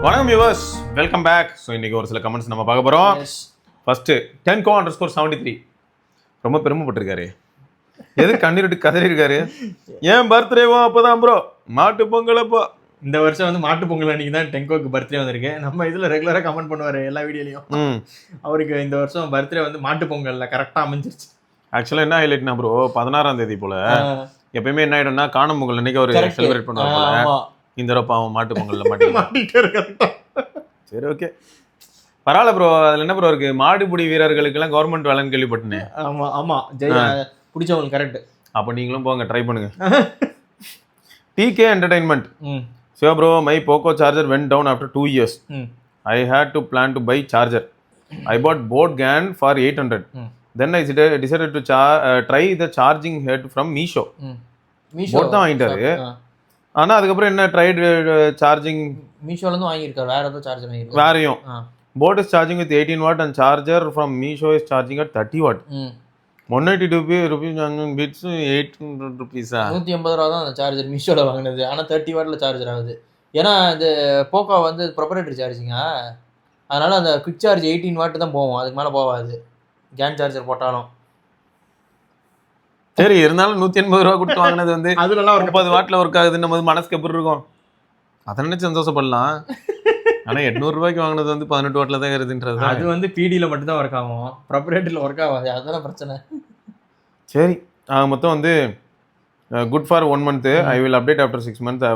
வணக்கம் viewers, welcome back. So இன்றைக்கி ஒரு சில கமெண்ட்ஸ் நம்ம பார்க்க போகிறோம். ஃபஸ்ட்டு 10co_73 ரொம்ப பெருமைப்பட்டிருக்காரு. எது கண்ணீர் கதறிருக்காரு? ஏன் பர்த்டேவோ அப்போதான் ப்ரோ, மாட்டு பொங்கல் அப்போ. இந்த வருஷம் வந்து மாட்டு பொங்கல் அன்றைக்கி தான் 10coக்கு பர்த்டே வந்திருக்கு. நம்ம இதில் ரெகுலராக கமெண்ட் பண்ணுவார் எல்லா வீடியோலையும். அவருக்கு இந்த வருஷம் பர்த்டே வந்து மாட்டு பொங்கலில் கரெக்டாக அமைஞ்சிருச்சு. ஆக்சுவலாக என்ன ஹைலைட்னா ப்ரோ, 16ஆம் தேதி போல் எப்பயுமே என்ன ஆகிடும்னா காணும் பொங்கல் அன்றைக்கி ஒரு செலிப்ரேட் பண்ணுவாங்க. இந்த தடவை அவன் மாட்டு பொங்கலில் மாட்டிட்டு. சரி, ஓகே, பரவாயில்ல ப்ரோ. அதில் என்ன ப்ரோ இருக்கு? மாடுபிடி வீரர்களுக்கெல்லாம் கவர்மெண்ட் வேலைன்னு கேள்விப்பட்டேன். ஆமாம் ஆமாம், ஜெய் பிடிச்சவங்களுக்கு கரெக்ட். அப்போ நீங்களும் போங்க, ட்ரை பண்ணுங்க. DK entertainment. Siva bro, my Poco charger went down after 2 years. I had to plan to buy charger. I bought boat GAN for 800. Then I decided to try the charging head from Meesho. Boat தான் வாங்கிட்டாரு. ஆனால் அதுக்கப்புறம் என்ன dried charging மீஷோலேருந்து வாங்கியிருக்காரு. வேறு ஏதோ charger வாங்கியிருக்காரு. வேறையும் Boat is charging with 18 watt and charger from Meesho is charging at 30 watt. 182 rupees beats 800 rupees. 180 ரூபா தான் அந்த சார்ஜர் மீஷோவில் வாங்கினது. ஆனால் 30 wattல சார்ஜர் ஆகுது. ஏன்னா இந்த போக்கோ வந்து ப்ரொப்ரைட்டரி சார்ஜிங்க, அதனால் அந்த குவிக் சார்ஜ் 18 watt தான் போகும், அதுக்கு மேலே போகாது கேன் சார்ஜர் போட்டாலும். சரி, இருந்தாலும் 180 ரூபா கொடுத்து வாங்கினது வந்து அதுலலாம் ஒரு 30 wattல ஒர்க் ஆகுதுன்னு போது மனசுக்கு எப்படி இருக்கும்? அதை நினைச்சு சந்தோஷப்படலாம். ஆனால் 800 ரூபாய்க்கு வாங்கினது வந்து 18 wattல தான் இருக்குதுன்றது. அது வந்து பிடியில் மட்டும்தான் ஒர்க் ஆகும், ப்ரொப்ரைட்டரியில் ஒர்க் ஆகாது, அதுதான் பிரச்சனை. சரி, மொத்தம் வந்து good for 1 month. I will update after 6 months.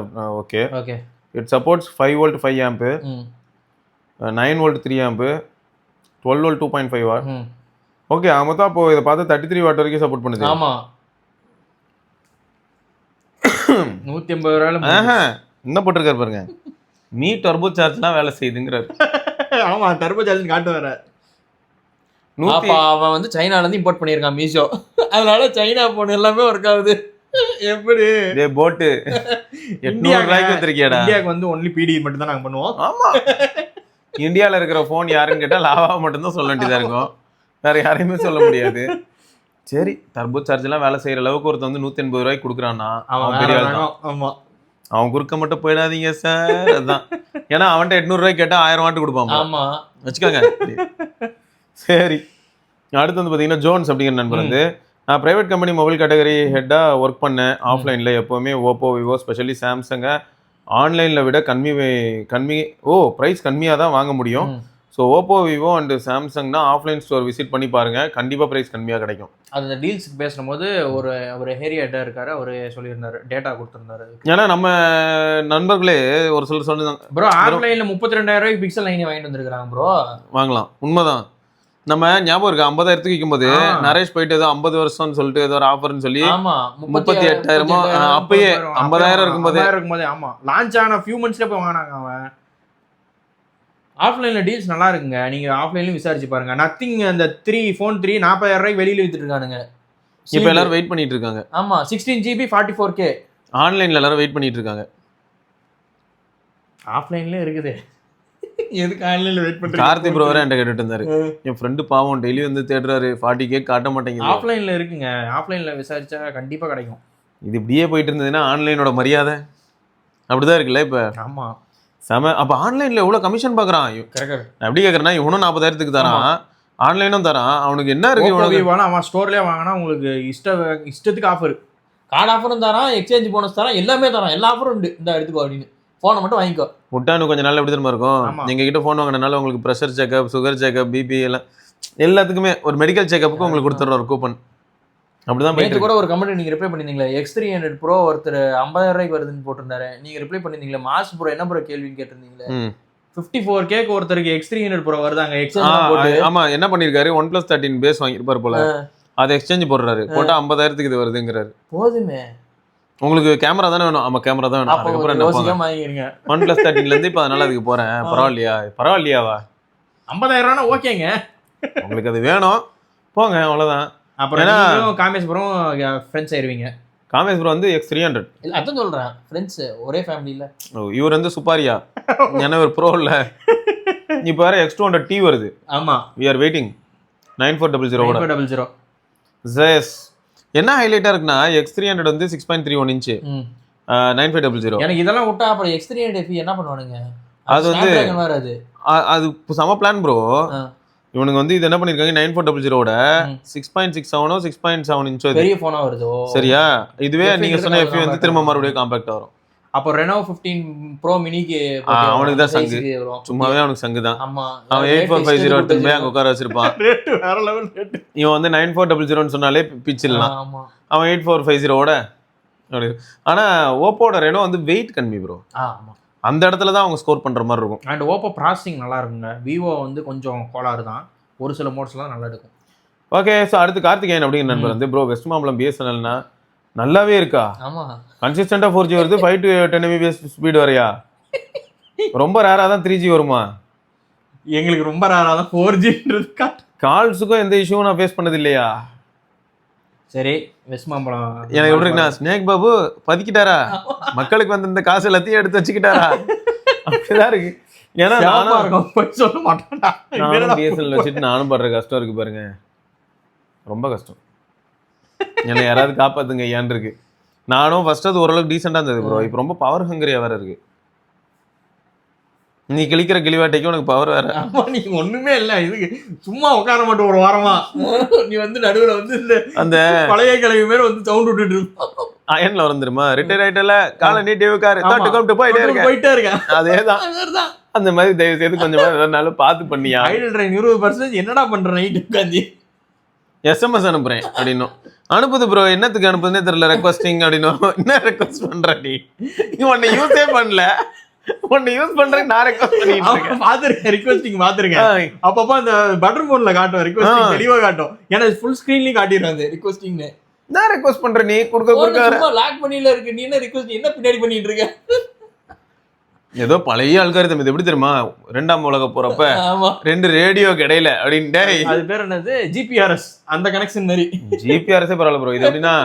Okay okay. It supports 5 volt 5 amp, 9 volt 3 amp, 12 volt 2.5 watt. Okay, மொத்தம் அப்போ இதை பார்த்து 33 watt வரைக்கும் சப்போர்ட் பண்ணுது. ஆமாம், 180 ரூபாயில என்ன போட்டிருக்காரு பாருங்க, மீ டர்போ சார்ஜ்லாம் வேலை செய்யுதுங்கிறாரு. ஆமாம், டர்போ சார்ஜ் காட்டு வர. அவன் வந்து சைனாலேருந்து இம்போர்ட் பண்ணியிருக்கான் மீஷோ, அதனால சைனா போன் எல்லாமே ஒர்க் ஆகுது. எப்படி போட்டு 800 ரூபாய்க்கு வச்சிருக்கியாடா? இந்தியாவுக்கு வந்து ஒன்லி பிடி மட்டும் தான் நாங்கள் பண்ணுவோம். ஆமாம், இந்தியாவில் இருக்கிற ஃபோன் யாருன்னு கேட்டால் லாவா மட்டும்தான் சொல்ல வேண்டியதாக இருக்கும், வேறு யாரையுமே சொல்ல முடியாது. சரி, டர்போ சார்ஜ்லாம் வேலை செய்கிற அளவுக்கு ஒருத்தர் வந்து 180 ரூபாய்க்கு கொடுக்குறான்னா அவன் பெரிய ஆள் தான். ஆமாம், அவன் குறுக்க மட்டும் போயிடாதீங்க சார். அதுதான், ஏன்னா அவன்கிட்ட 800 ரூபாய்க்கு கேட்டால் 1000 watt கொடுப்பான். ஆமாம், வச்சுக்கோங்க. சரி, அடுத்து வந்து பார்த்தீங்கன்னா ஜோன்ஸ் அப்படிங்கிற நண்பர் வந்து, நான் ப்ரைவேட் கம்பெனி மொபைல் கேட்டகரி ஹெட்டாக ஒர்க் பண்ணேன். ஆஃப்லைனில் எப்போவுமே ஓப்போ விவோ ஸ்பெஷலி சாம்சங்கை ஆன்லைனில் விட ப்ரைஸ் கம்மியாக தான் வாங்க முடியும். ஸோ ஓப்போ விவோ அண்டு சாம்சங்னா ஆஃப்லைன் ஸ்டோர் விசிட் பண்ணி பாருங்கள், கண்டிப்பாக ப்ரைஸ் கம்மியாக கிடைக்கும். அந்த டீல்ஸுக்கு பேசும்போது ஒரு ஹேரியா ஹெட்டாக இருக்காரு, அவர் சொல்லியிருந்தாரு, டேட்டா கொடுத்துருந்தாரு. ஏன்னா நம்ம நண்பர்களே ஒரு சிலர் சொன்னாங்க, ப்ரோ ஆஃப்லைனில் 32,000 ரூபாய்க்கு பிக்சல் 9 வாங்கிட்டு வந்துருக்காங்க ப்ரோ. வாங்கலாம், உண்மைதான். நம்ம ஞாபகம் இருக்கு 50,000 விற்கும்போது நரேஷ் போயிட்டு ஏதோ 50 வருஷம்னு சொல்லிட்டு ஏதோ ஒரு ஆஃபர்னு சொல்லி 38,000 அப்பயே 50,000 இருக்கும்போது. ஆமா, லான்ச் ஆன ஃபியூ மந்த்ஸ்ல போய் வாங்கினாங்க. அவன் ஆஃப்லைன்ல டீல்ஸ் நல்லா இருக்குங்க, நீங்க ஆஃப்லைன்லயும் விசாரிச்சு பாருங்க. நத்திங் அந்த 3 40,000 ரூபாய்க்கு வெளியில வித்துட்டு இருக்கானுங்க. இப்போ எல்லாரும் வெயிட் பண்ணிட்டு இருக்காங்க. ஆமா, 16GB 44K ஆன்லைன்ல எல்லாரும் வெயிட் பண்ணிட்டு இருக்காங்க. ஆஃப்லைன்ல இருக்குது, எதுக்கு ஆன்லைன்ல வெயிட் பண்றீங்க? கார்த்தி ப்ரோ வேற என்கிட்ட கேட்டுட்டு இருந்தாரு, என் ஃப்ரெண்டு பாவம் டெய்லி வந்து தேடுறாரு, 40K காட்ட மாட்டேங்குது. ஆஃப்லைன்ல இருக்குங்க, ஆஃப்லைன்ல விசாரிச்சா கண்டிப்பா கிடைக்கும். இது இப்படியே போயிட்டு இருந்ததுன்னா ஆன்லைனோட மரியாதை அப்படிதான் இருக்குல்ல இப்போ. ஆமா, செம. அப்போ ஆன்லைனில் எவ்வளோ கமிஷன் பார்க்குறான்? நான் எப்படி கேட்குறேன்னா, இவனும் 40,000 தரான், ஆன்லைனும் தரான், அவனுக்கு என்ன இருக்கு? இவனுக்கு அவன் ஸ்டோர்லேயே வாங்கினா உங்களுக்கு இஷ்டத்துக்கு ஆஃபர், கார்டு ஆஃபரும் தரான், எக்ஸ்சேஞ்ச் போனஸ் தரான், எல்லாமே தரான், எல்லா ஆஃபரும் உண்டு. இந்த எடுத்துக்கோ அப்படின்னு, ஃபோனை மட்டும் வாங்கிக்கோ. விட்டானு கொஞ்சம் நாள் எப்படி தெரியுமா இருக்கும், எங்ககிட்ட ஃபோன் வாங்கினால உங்களுக்கு pressure checkup, sugar checkup, BP எல்லாத்துக்குமே ஒரு மெடிக்கல் செக்அப்புக்கு உங்களுக்கு கொடுத்துட்றோம் ஒரு கூப்பன். அப்படிதான் நேற்று கூட ஒரு கமெண்ட் நீங்க ரிப்ளை பண்ணிருந்தீங்களா, X300 Pro ஒருத்தர் 50,000 ரூபாய்க்கு வருதுன்னு போட்டிருந்தாரு, நீங்க ரிப்ளை பண்ணிருந்தீங்களா, மாஸ் ப்ரோ என்ன ப்ரோ கேள்வின்னு கேட்டிருந்தீங்களே. 54K ஒருத்தருக்கு X300 Pro வருதாங்க, எக்ஸ்சேஞ்ச் போட்டு. ஆமா, என்ன பண்ணிருக்காரு, 1+ 13 பேஸ் வாங்கிருப்பாரு போல, அதை எக்ஸ்சேஞ்ச் போடுறாரு, போட்டா 50,000 இது வருதுங்கிறாரு. போதுமே, உங்களுக்கு கேமரா தானே வேணும்? ஆமா, கேமரா தான் வேணும். அதுக்கப்புறம் என்ன வாங்கிருங்க, 1+ 13 இருந்து இப்போ அதனால அதுக்கு போறேன். பரவாயில்லையாவா? 50,000 ஓகேங்க, உங்களுக்கு அது வேணும் போங்க, அவ்வளவுதான். அப்புறம் காமேஸ்வரம் ஃப்ரெண்ட்ஸ் ஆயிருவீங்க. காமேஸ்வரம் வந்து X300 இல்ல, அதான் சொல்றேன், ஃப்ரெண்ட்ஸ் ஒரே ஃபேமிலில. இவர் வந்து சுப்பாரியா, ஏன்னா ஒரு ப்ரோ இல்ல. இப்போ வேற X200T வருது. ஆமா, we are waiting 9400. ஜெஸ் என்ன ஹைலைட்டா இருக்குன்னா, X300 வந்து 6.31 inch 9500. எனக்கு இதெல்லாம் விட்டா அப்புறம் X300 FE என்ன பண்ணுவானுங்க? அது வந்து அது அது செம பிளான் ப்ரோ. இவனுங்க வந்து இது என்ன பண்ணிருக்காங்க 9400ஓட 6.67 6.7 இன்ச் பெரிய போனா வருது. சரியா? இதுவே நீங்க சொன்ன FE வந்து திரும்ப மறுபடியும் காம்பாக்ட் வரும். அப்போ ரெனோ 15 ப்ரோ மினிக்கு அவனுக்கு தான் சங்கு, சும்மாவே அவனுக்கு சங்கு தான். அவன் 8450 எடுத்து போய் அங்க உட்கார வச்சிருப்பான். ரேட் வேற லெவல் ரேட். இவன் வந்து 9400 சொன்னாலே பிச்சிடலாம். அவன் 8450ஓட. ஆனா ஓப்போட ரெனோ வந்து வெயிட் கம்மி ப்ரோ. அந்த இடத்துல தான் அவங்க ஸ்கோர் பண்ற மாதிரி இருக்கும். அண்ட் ஓப்போ ப்ராசஸிங் நல்லா இருக்குங்க. விவோ வந்து கொஞ்சம் கோளாறு தான், ஒரு சில மோட்ஸ்லாம் நல்லா இருக்கும். ஓகே, ஸோ அடுத்து கார்த்திகேயன் அப்படிங்கிற நண்பர் வந்து ப்ரோ வெஸ்ட் மாம்பலம் பிஎஸ்என்எல்னா நல்லாவே இருக்கா? ஆமாம், கன்சிஸ்டண்டாக 4G வருது, 5 to 10 Mbps ஸ்பீடு வரையா? ரொம்ப ரேராக தான் 3G வருமா? எங்களுக்கு ரொம்ப ரேராக தான் 4Gன்றது. கால்ஸுக்கும் எந்த இஷ்யூவும் நான் ஃபேஸ் பண்ணது இல்லையா? சரி, வெஸ்ட் மாம்பலம் எனக்கு எப்படி இருக்குண்ணா, ஸ்னேக் பாபு பதுக்கிட்டாரா? மக்களுக்கு வந்து இந்த காசு எல்லாத்தையும் எடுத்து வச்சுக்கிட்டாரா? அப்படிதான் இருக்கு. ஏன்னா சொல்ல மாட்டேன்டா, பிஎஸ்என்எல் வச்சுட்டு நானும் படுற கஷ்டம் இருக்கு பாருங்க, ரொம்ப கஷ்டம். என்னை யாராவது காப்பாத்துங்க ஐயான் இருக்கு. நானும் ஃபர்ஸ்ட் அது ஓரளவுக்கு டீசெண்டா இருந்தது ப்ரோ, இப்போ ரொம்ப பவர் ஹங்கரியா வேற இருக்கு. நீ கிளிக்கிற கிளிவாட்டைக்கு உனக்கு பவர் வேற. ஆமா, நீ ஒண்ணுமே இல்ல, இதுக்கு சும்மா உட்கார மாட்டோம் ஒரு வாரமா. நீ வந்து நடுவுல வந்து இந்த அந்த பழைய கிளவி மேல வந்து சவுண்ட் விட்டுட்டு அயன்ல வந்துருமா, ரிட்டையர் ஆயிட்டல, காலை நீட்டி உட்காரு, தட்டு கம்ட்டு போயிட்டே இருக்கேன். அதேதான் அந்த மாதிரி தயவு செய்து கொஞ்சம் நாளும் பார்த்து பண்ணியா. ஐடல் ட்ரெயின் 20% என்னடா பண்ற நைட் உட்காந்து எஸ்எம்எஸ் அனுப்புறேன் அப்படின்னும் அனுப்புது ப்ரோ, என்னத்துக்கு அனுப்புதுன்னே தெரியல, ரெக்வஸ்டிங் அப்படின்னும். என்ன ரெக்வஸ்ட் பண்ற நீ உன்னை யூஸே பண்ணல, உன்னை யூஸ் பண்றேன் நான் ரெக்வஸ்ட் பண்ணிட்டு இருக்கேன். பாத்துருக்கேன், ரிக்வெஸ்டிங் பாத்துருக்கேன். அப்பப்ப அந்த பட்டன் போன்ல காட்டும், ரிக்வெஸ்டிங் தெளிவா காட்டும். ஏன்னா ஃபுல் ஸ்கிரீன்லயும் காட்டிடும் அது ரிக்வெஸ்டிங்னு. நான் ரெக்வெஸ்ட் பண்றேன், நீ குடுக்க லாக் பண்ணில இருக்கு, நீ என்ன ரிக்வெஸ்ட் என்ன பின்னாடி பண்ணிட்டு இருக்க? ஏதோ பழைய அல்காரிதம். இது எப்படி தெரியுமா, 2ஆம் உலக போறப்ப 2 ரேடியோ கிடையில அப்படின்ட்டு அது பேர் என்னது, ஜிபிஆர்எஸ், அந்த கனெக்ஷன் மாதிரி. ஜிபிஆர்எஸே பரவாயில்ல ப்ரோ, இது எப்படின்னா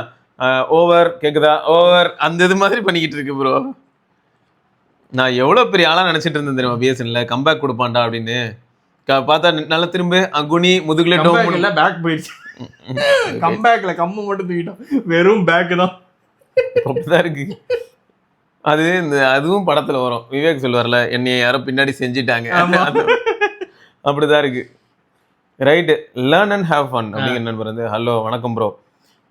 ஓவர் கேக்குதா, ஓவர் அந்த இது மாதிரி பண்ணிக்கிட்டு இருக்கு ப்ரோ. நான் எவ்வளோ பெரிய ஆளாக நினச்சிட்டு இருந்தேன் தெரியுமா பிஎஸ்என்ல, கம்பேக் கொடுப்பான்டா அப்படின்னு. பார்த்தா நல்லா திரும்ப அகுனி முதுகுல டவுன் இல்லை, பேக் போயிடுச்சு. கம்பேக்ல கம்மு மட்டும் தூக்கிட்டோம், வெறும் பேக் தான். அப்படிதான் இருக்கு அது. இந்த அதுவும் படத்துல வரும், விவேக் சொல்லுவார்ல, என்னைய யாரோ பின்னாடி செஞ்சுட்டாங்க, அப்படிதான் இருக்கு. Right, learn and have fun அப்படிங்கிற நண்பர் வந்து ஹலோ வணக்கம் ப்ரோ,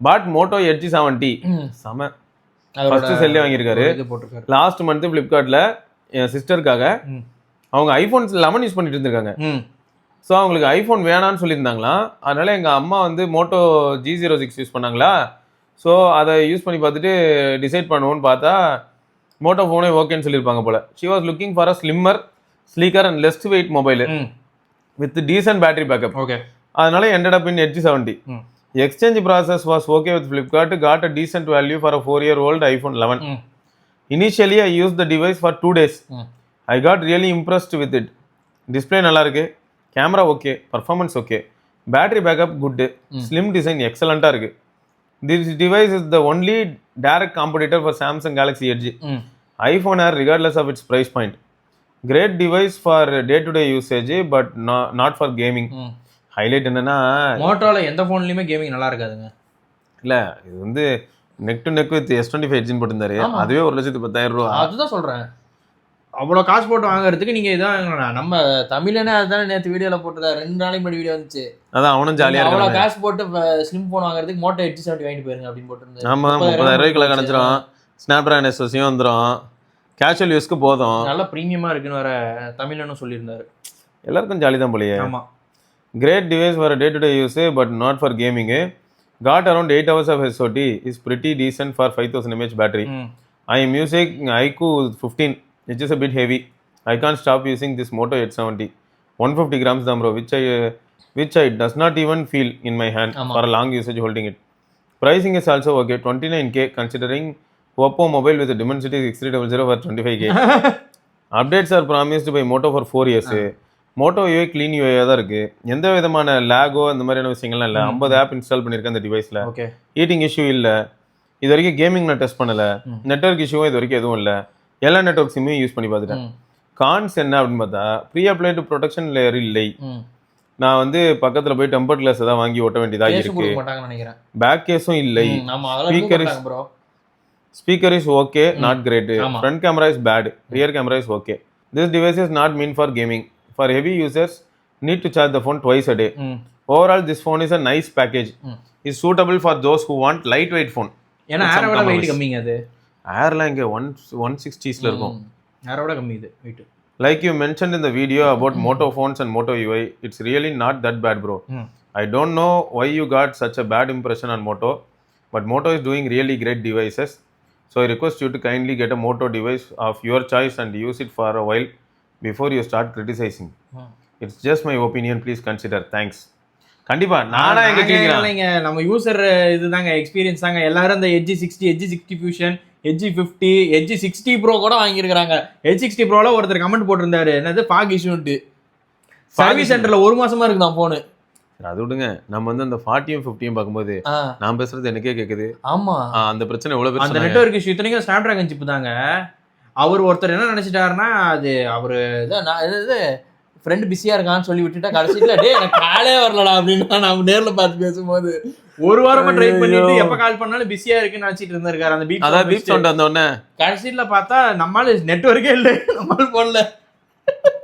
பாட் மோட்டோ எட்ஜி 70 செம ஃபர்ஸ்ட் செல்லே வாங்கியிருக்காரு. லாஸ்ட் மந்த் ஃப்ளிப்கார்ட்ல என் சிஸ்டருக்காக அவங்க ஐஃபோன் 11 யூஸ் பண்ணிட்டு இருந்திருக்காங்க. ஸோ அவங்களுக்கு ஐஃபோன் வேணான்னு சொல்லியிருந்தாங்களாம். அதனால எங்கள் அம்மா வந்து மோட்டோ G06 யூஸ் பண்ணாங்களா. ஸோ அதை யூஸ் பண்ணி பார்த்துட்டு டிசைட் பண்ணுவோன்னு பார்த்தா மோட்டோ ஃபோனே ஓகேன்னு சொல்லியிருப்பாங்க போல. She was looking for a slimmer, sleeker and less weight mobile with decent battery backup. Okay, அதனால ended up in Edge 70. Exchange process was okay with Flipkart, got a decent value for a 4-year-old iPhone 11. Initially, I used the device for 2 days. I got really impressed with it. Display நல்லா இருக்கு, camera okay, performance okay, battery backup good, slim design excellent இருக்கு. This device is the only direct competitor for Samsung Galaxy Edge. iPhone Air regardless of its price point. Great device for day-to-day usage, but not for gaming. Highlight என்னன்னா, மோட்டோல எந்த போன்லயுமே gaming நல்லா இருக்காதுங்க. இல்ல இது வந்து neck to neck with S25 எட்ஜின் போட்டிருந்தாரு, அதுவே 1,10,000 ரூபா. அதுதான் சொல்றேன், அவ்வளோ காசு போட்டு வாங்குறதுக்கு நீங்க இதான். நம்ம தமிழனே அதுதானே நேற்று வீடியோல போட்டுருக்காரு, 2 நாளைக்கு முன்னாடி வீடியோ வந்துச்சு. அதான் அவனும் ஜாலியா அவ்வளோ காசு போட்டு ஸ்லிம் போன் வாங்குறதுக்கு மோட்டோ எட்ஜி 70 வாங்கிட்டு போயிருங்க அப்படின்னு போட்டுருந்தாரு. ஆமா, 30,000 ரூபாய்க்குள்ள கிடைச்சிரும், ஸ்னாப்டிராகன் எஸ்ஓசியும் வந்துடும், கேஷுவல் யூஸ்க்கு போதும், நல்லா ப்ரீமியமா இருக்குன்னு வர தமிழனும் சொல்லியிருந்தாரு. எல்லாருக்கும் ஜாலி தான் போலயே. ஆமா, great device for day-to-day use but not for gaming. Got around 8 hours of SOT, is pretty decent for 5000 mAh battery. I am using iQOO 15, which is a bit heavy. I can't stop using this Moto Edge 70. 150 grams dam bro, which I does not even feel in my hand for a long usage holding it. Pricing is also okay, 29k considering Oppo mobile with a Dimensity 6300 for 25k. Updates are promised by Moto for 4 years. Moto UI clean யூஏயாக தான் இருக்குது, எந்த விதமான லேகோ அந்த மாதிரியான விஷயங்கள்லாம் இல்லை. 50 app install பண்ணியிருக்கேன் அந்த டிவைஸில். ஓகே, ஈட்டிங் இஷ்யூ இல்லை, இது வரைக்கும் கேமிங் நான் டெஸ்ட் பண்ணலை, நெட்ஒர்க் இஷ்யூவும் இது வரைக்கும் எதுவும் இல்லை, எல்லா நெட்ஒர்க் சிம்மையும் யூஸ் பண்ணி பார்த்துட்டேன். கான்ஸ் என்ன அப்படின்னு பார்த்தா, ப்ரீ அப்ளைடு ப்ரொடெக்ஷன் லேயர் இல்லை. நான் வந்து பக்கத்தில் போய் டெம்பர் கிளாஸ் தான் வாங்கி ஒட்ட வேண்டியதாக இருக்கு, பேக் கேஸும் இல்லை, speaker is okay not great, front camera is bad, rear camera is okay. This device is not meant for gaming. For heavy users, need to charge the phone twice a day. Overall, this phone is a nice package. It's suitable for those who want lightweight phone. ஏன்னா ஏரோட wait கம்மிங்க அது. ஏர்லாம் இங்கே 160s இருக்கும். ஏரோட கம்மி இது wait. Like you mentioned in the video about Moto phones and Moto UI, it's really not that bad, bro. I don't know why you got such a bad impression on Moto, but Moto is doing really great devices. So I request you to kindly get a Moto device of your choice and use it for a while before you start criticizing. It's just my opinion, please consider. Thanks. கண்டிப்பா நானா எங்க கேக்குறேன் நம்ம user இதுதாங்க experience தாங்க. எல்லாரும் அந்த edge 60 fusion, edge 50, edge 60 bro கூட வாங்கியிருக்காங்க. எட்ஜ் 60 ப்ரோல ஒருத்தர் கமெண்ட் போட்டிருந்தாரு, என்னது ஃபாக் இஷ்யூன்ட்டு. சர்வீஸ் சென்டர்ல 1 மாசமா இருக்கு தான் போனு. அது விடுங்க, நம்ம வந்து அந்த 40யும் 50யும் பார்க்கும்போது நான் பேசுறது எனக்கே கேக்குது. ஆமா, அந்த பிரச்சனை எவ்வளவு பெரிய. அந்த நெட்வொர்க் இஷ்யூ இத்தனைக்கும் ஸ்னாப் டிராகன் சிப் தாங்க. அவர் ஒருத்தர் என்ன நினைச்சிட்டாருன்னா, அது அவரு ஃப்ரெண்ட் பிஸியா இருக்கான்னு சொல்லி விட்டுட்டா கடைசியில டே எனக்கு காலே வரலடா அப்படின்னு நான் நேர்ல பார்த்து பேசும்போது 1 வாரமா ட்ரை பண்ணிட்டு எப்ப கால் பண்ணாலும் பிஸியா இருக்குன்னு நினைச்சிட்டு இருந்திருக்காரு. அந்த பீப் சவுண்ட் வந்த உடனே கடைசியில பார்த்தா நம்மால நெட்வொர்க்கே இல்லை நம்மால போன்ல.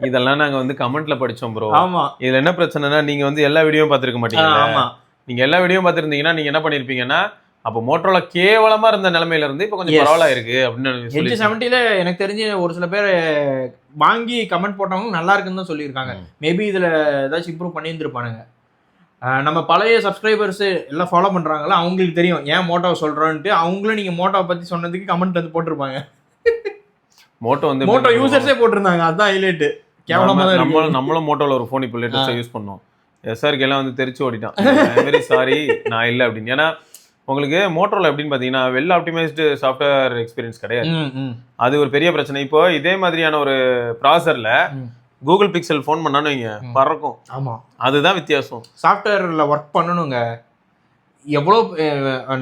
இதெல்லாம் நாங்க வந்து கமெண்ட்ல படிச்சோம் ப்ரோ. ஆமா, இதுல என்ன பிரச்சனைனா, நீங்க வந்து எல்லா வீடியோவும் பார்த்திருக்க மாட்டீங்க. ஆமா, நீங்க எல்லா வீடியோவும் பார்த்திருந்தீங்கன்னா நீங்க என்ன பண்ணிருப்பீங்கன்னா, அப்போ மோட்டோல கேவலமா இருந்த நிலைமையில இருந்து இப்போ கொஞ்சம் பரவாயில்ல இருக்கு அப்படின்னு சொல்லி. 70ல எனக்கு தெரிஞ்சு ஒரு சில பேர் வாங்கி கமெண்ட் போட்டவங்க நல்லா இருக்குன்னு தான் சொல்லியிருக்காங்க. மேபி இதுல ஏதாச்சும் இம்ப்ரூவ் பண்ணியிருந்திருப்பானுங்க. நம்ம பழைய சப்ஸ்கிரைபர்ஸ் எல்லாம் ஃபாலோ பண்றாங்களா, அவங்களுக்கு தெரியும் ஏன் மோட்டோவை சொல்றோன்ட்டு. அவங்களும் நீங்க மோட்டோவை பத்தி சொன்னதுக்கு கமெண்ட் வந்து போட்டிருப்பாங்க. மோட்டோ யூசர்ஸே போட்டிருந்தாங்க, அதான் ஹைலைட். கேவலமா தான் இருக்கு. நம்மளும் மோட்டோல ஒரு ஃபோன் இப்போ லேட்டஸ்டா யூஸ் பண்ணோம். எஸ்ஆர்கே எல்லாம் வந்து தெரிச்சு ஓடிட்டான். வெரி சாரி நான் இல்லை அப்படின்னு. ஏன்னா உங்களுக்கு மோட்டோல எப்படின்னு பாத்தீங்கன்னா வெல் ஆப்டிமைஸ்டு சாஃப்ட்வேர் எக்ஸ்பீரியன்ஸ் கிடையாது. அது ஒரு பெரிய பிரச்சனை. இப்போ இதே மாதிரியான ஒரு ப்ராசர்ல கூகுள் பிக்சல் ஃபோன் பண்ணான்னு வைங்க, பறக்கும். ஆமா, அதுதான் வித்தியாசம். சாஃப்ட்வேர்ல ஒர்க் பண்ணணுங்க. எவ்வளோ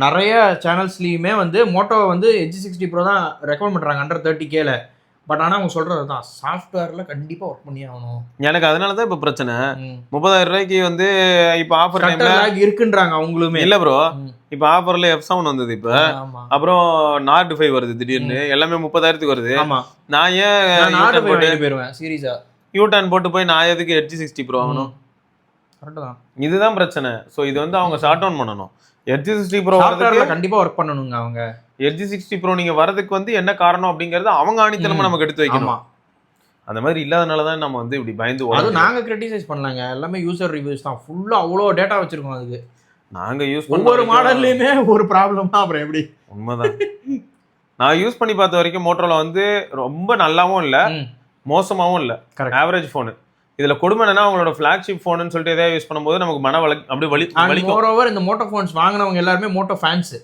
நிறைய சேனல்ஸ்லயுமே வந்து மோட்டோ வந்து எட்ஜ் 60 ப்ரோ தான் ரெக்கமெண்ட் பண்றாங்க அண்டர் 30Kல. பட் ஆனால் அவங்க சொல்றது தான் சாஃப்ட்வேர்ல கண்டிப்பா ஒர்க் பண்ணி ஆகணும். எனக்கு அதனால தான் இப்போ பிரச்சனை. 30,000 ரூபாய்க்கு வந்து இப்போ ஆஃபர் இருக்குன்றாங்க அவங்களுமே. இல்ல ப்ரோ, இப்போ ஆஃபர்ல F7 வந்தது. இப்போ அப்புறம் நார்ட் 5 வருது திடீர்னு. எல்லாமே 30,000க்கு வருது. நான் ஏன் நார்ட் போயிருவேன் சீரியஸா. யூடர்ன் போட்டு போய் நான் எதுக்கு எட்ஜ் 60 ப்ரோ வாங்கணும்? இதுதான் பிரச்சனை. ஸோ இது வந்து அவங்க ஷார்ட் டவுன் பண்ணணும். எட்ஜ் 60 ப்ரோ கண்டிப்பா ஒர்க் பண்ணணுங்க. அவங்க எட்ஜ் 60 ப்ரோ நீங்க வரதுக்கு வந்து என்ன காரணம் அப்படிங்கறது அவங்க ஆணித்தனமா நமக்கு எடுத்து வைக்கணும். அந்த மாதிரி இல்லாதனாலதான் நம்ம வந்து இப்படி பயந்து. அதுவும் நாங்க கிரிட்டிசைஸ் பண்ணலாங்க, எல்லாமே யூசர் ரிவ்யூஸ் தான். ஃபுல்லா அவ்வளோ டேட்டா வச்சிருக்கோம். அதுக்கு நாங்க யூஸ் ஒவ்வொரு மாடல்லையுமே ஒரு ப்ராப்ளம் தான். அப்புறம் எப்படி? உண்மைதான். நான் யூஸ் பண்ணி பார்த்த வரைக்கும் மோட்டோல வந்து ரொம்ப நல்லாவும் இல்லை மோசமாவும் இல்லை, ஆவரேஜ் ஃபோனு. இதுல கொடுமை என்னன்னா, அவங்களோட ஃபிளாக்ஷிப் ஃபோன்னு சொல்லிட்டு எதாவது யூஸ் பண்ணும்போது நமக்கு மன அப்படி வலி. மோரோவர் இந்த மோட்டோ ஃபோன்ஸ் வாங்கினவங்க எல்லாருமே மோட்டோ ஃபேன்ஸ்.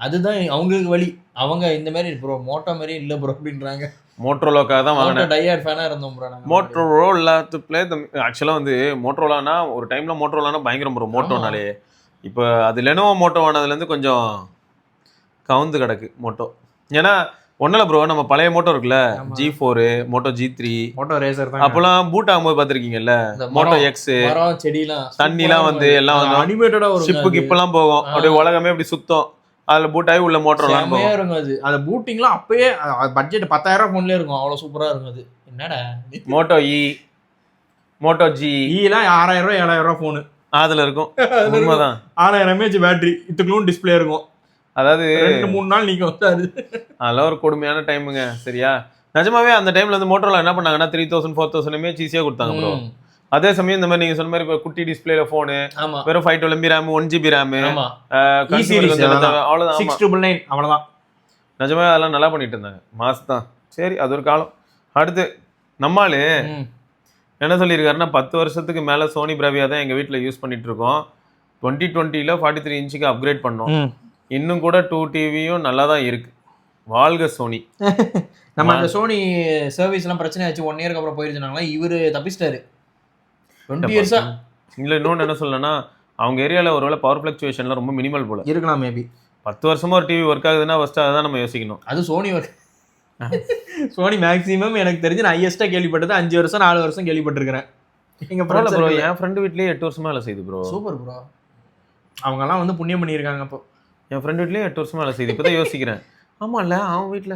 அதுதான் அவங்களுக்கு வலி. அவங்க இந்த மாதிரி ப்ரோ மோட்டோ மாதிரி இல்லை ப்ரோ அப்படின்றாங்க. மோட்டோரோலாக்காக தான் வாங்கினேன். டையர்ட் ஃபேனாக இருந்தோம் bro. Motorola to play the ஆக்சுவலாக வந்து மோட்டோரோலானா ஒரு டைமில் மோட்டோரோலானா பயங்கரம் ப்ரோ. மோட்டோனாலே இப்போ அது லெனோவோ மோட்டோ ஆனதுலேருந்து கொஞ்சம் கவுந்து கிடக்கு மோட்டோ. ஏன்னா ஒன்றில் ப்ரோ, நம்ம பழைய மோட்டோ இருக்குல்ல, G4, Moto G3, Moto racer தான். அப்போலாம் பூட் ஆகும்போது பார்த்துருக்கீங்கல்ல, மோட்டோ எக்ஸ், செடிலாம் தண்ணிலாம் வந்து எல்லாம் வந்து அனிமேட்டடா ஒரு ஷிப்புக்கு இப்பெல்லாம் போகும். அப்படியே உலகமே அப்படி சுத்தம். அதுல பூட் ஆகி உள்ள மோட்டோலாம் இருக்கும். அது அந்த பூட்டிங்லாம் அப்பயே பட்ஜெட் 10,000 ஃபோன்லயே இருக்கும். அவ்வளோ சூப்பரா இருக்கும். அது என்னடா மோட்டோ இ, மோட்டோ ஜி, லாம் 6,000 ரூபாய் 7,000 ரூபாய் ஃபோனு அதுல இருக்கும். உண்மைதான். 6,000 mAh பேட்டரி, இதுக்குள்ளும் டிஸ்பிளே இருக்கும். அதாவது 2-3 நாள் நீங்க வந்தாரு. அதெல்லாம் ஒரு கொடுமையான டைமுங்க. சரியா? நிஜமாவே அந்த டைம்ல வந்து மோட்டோல என்ன பண்ணாங்கன்னா 3,000 4,000 mAh ஈஸியா கொடுத்தாங்க ப்ரோ. அதே சமயம் இந்த மாதிரி நீங்க சொன்ன மாதிரி குட்டி டிஸ்பிளேல போனு, வெறும் 512 MB RAM, 1GB RAM, அவ்வளவுதான், 699 அவ்வளவுதான். நிஜமாவே அதெல்லாம் நல்லா பண்ணிட்டு இருந்தாங்க. மாஸ் தான். சரி, அது ஒரு காலம். அடுத்து நம்மாலு என்ன சொல்லியிருக்காருன்னா, 10 வருஷத்துக்கு மேல சோனி பிராவியா தான் எங்க வீட்டுல யூஸ் பண்ணிட்டு இருக்கோம். 2020ல 43 இன்ச்சுக்கு அப்கிரேட் பண்ணோம். இன்னும் கூட 2 டிவியும் நல்லா தான் இருக்கு. வாழ்க சோனி. நம்ம அந்த சோனி சர்வீஸ் எல்லாம் பிரச்சனை ஆச்சு, 1 இயருக்கு அப்புறம் போயிருச்சுனாங்களா, இவரு தப்பிச்சிட்டாரு 20 இயர்ஸா. இல்ல, இன்னொன்று என்ன சொல்லணும்னா, அவங்க ஏரியாவில் ஒருவேளை பவர் ஃபிளக்சுவேஷன்லாம் ரொம்ப மினிமல் போல இருக்கலாம். மேபி 10 வருஷமா ஒரு டிவி ஒர்க் ஆகுதுன்னா ஃபர்ஸ்ட் அதை தான் நம்ம யோசிக்கணும். அது சோனி ஒர்க். சோனி மேக்ஸிமம் எனக்கு தெரிஞ்சு நான் ஹையஸ்டா கேள்விப்பட்டது 5 வருஷம் 4 வருஷம் கேள்விப்பட்டிருக்கிறேன். எங்க ப்ரோ, என் ஃப்ரெண்டு வீட்லயே 8 வருஷமா வேலை செய்யுது ப்ரோ. Super bro. அவங்க எல்லாம் வந்து புண்ணியம் பண்ணியிருக்காங்க. அப்போ என் ஃப்ரெண்டு வீட்லயே 8 வருஷமா வேலை செய்யுது. இப்பதான் யோசிக்கிறேன். ஆமா இல்ல, அவன் வீட்டுல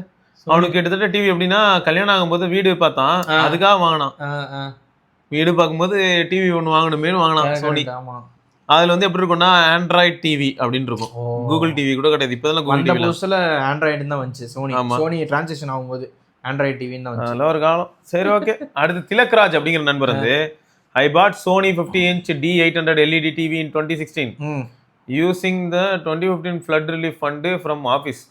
அவனுக்கு கிட்டத்தட்ட டிவி எப்படின்னா கல்யாணம் ஆகும்போது வீடு பார்த்தான், அதுக்காக வாங்கினான். வீடு பார்க்கும்போது டிவி ஒன்று வாங்கணுமேனு வாங்கினான் சோனி. அதுல வந்து எப்படி இருக்கும்னா ஆண்ட்ராய்ட் டிவி அப்படின்னு இருக்கும், கூகுள் டிவி கூட கிடையாது. இப்போதான் கூகுள் டிவி புதுசுல ஆண்ட்ராய்டு தான் வந்துச்சு. சோனி டிரான்சிஷன் ஆகும்போது ஆண்ட்ராய்ட் டிவி தான் வந்துச்சு. நல்ல ஒரு காலம். சரி, ஓகே. அடுத்து திலக்ராஜ் அப்படிங்கிற நண்பர் வந்து I bought Sony 50-inch D800 LED TV in 2016 using the 2015 flood relief fund from office.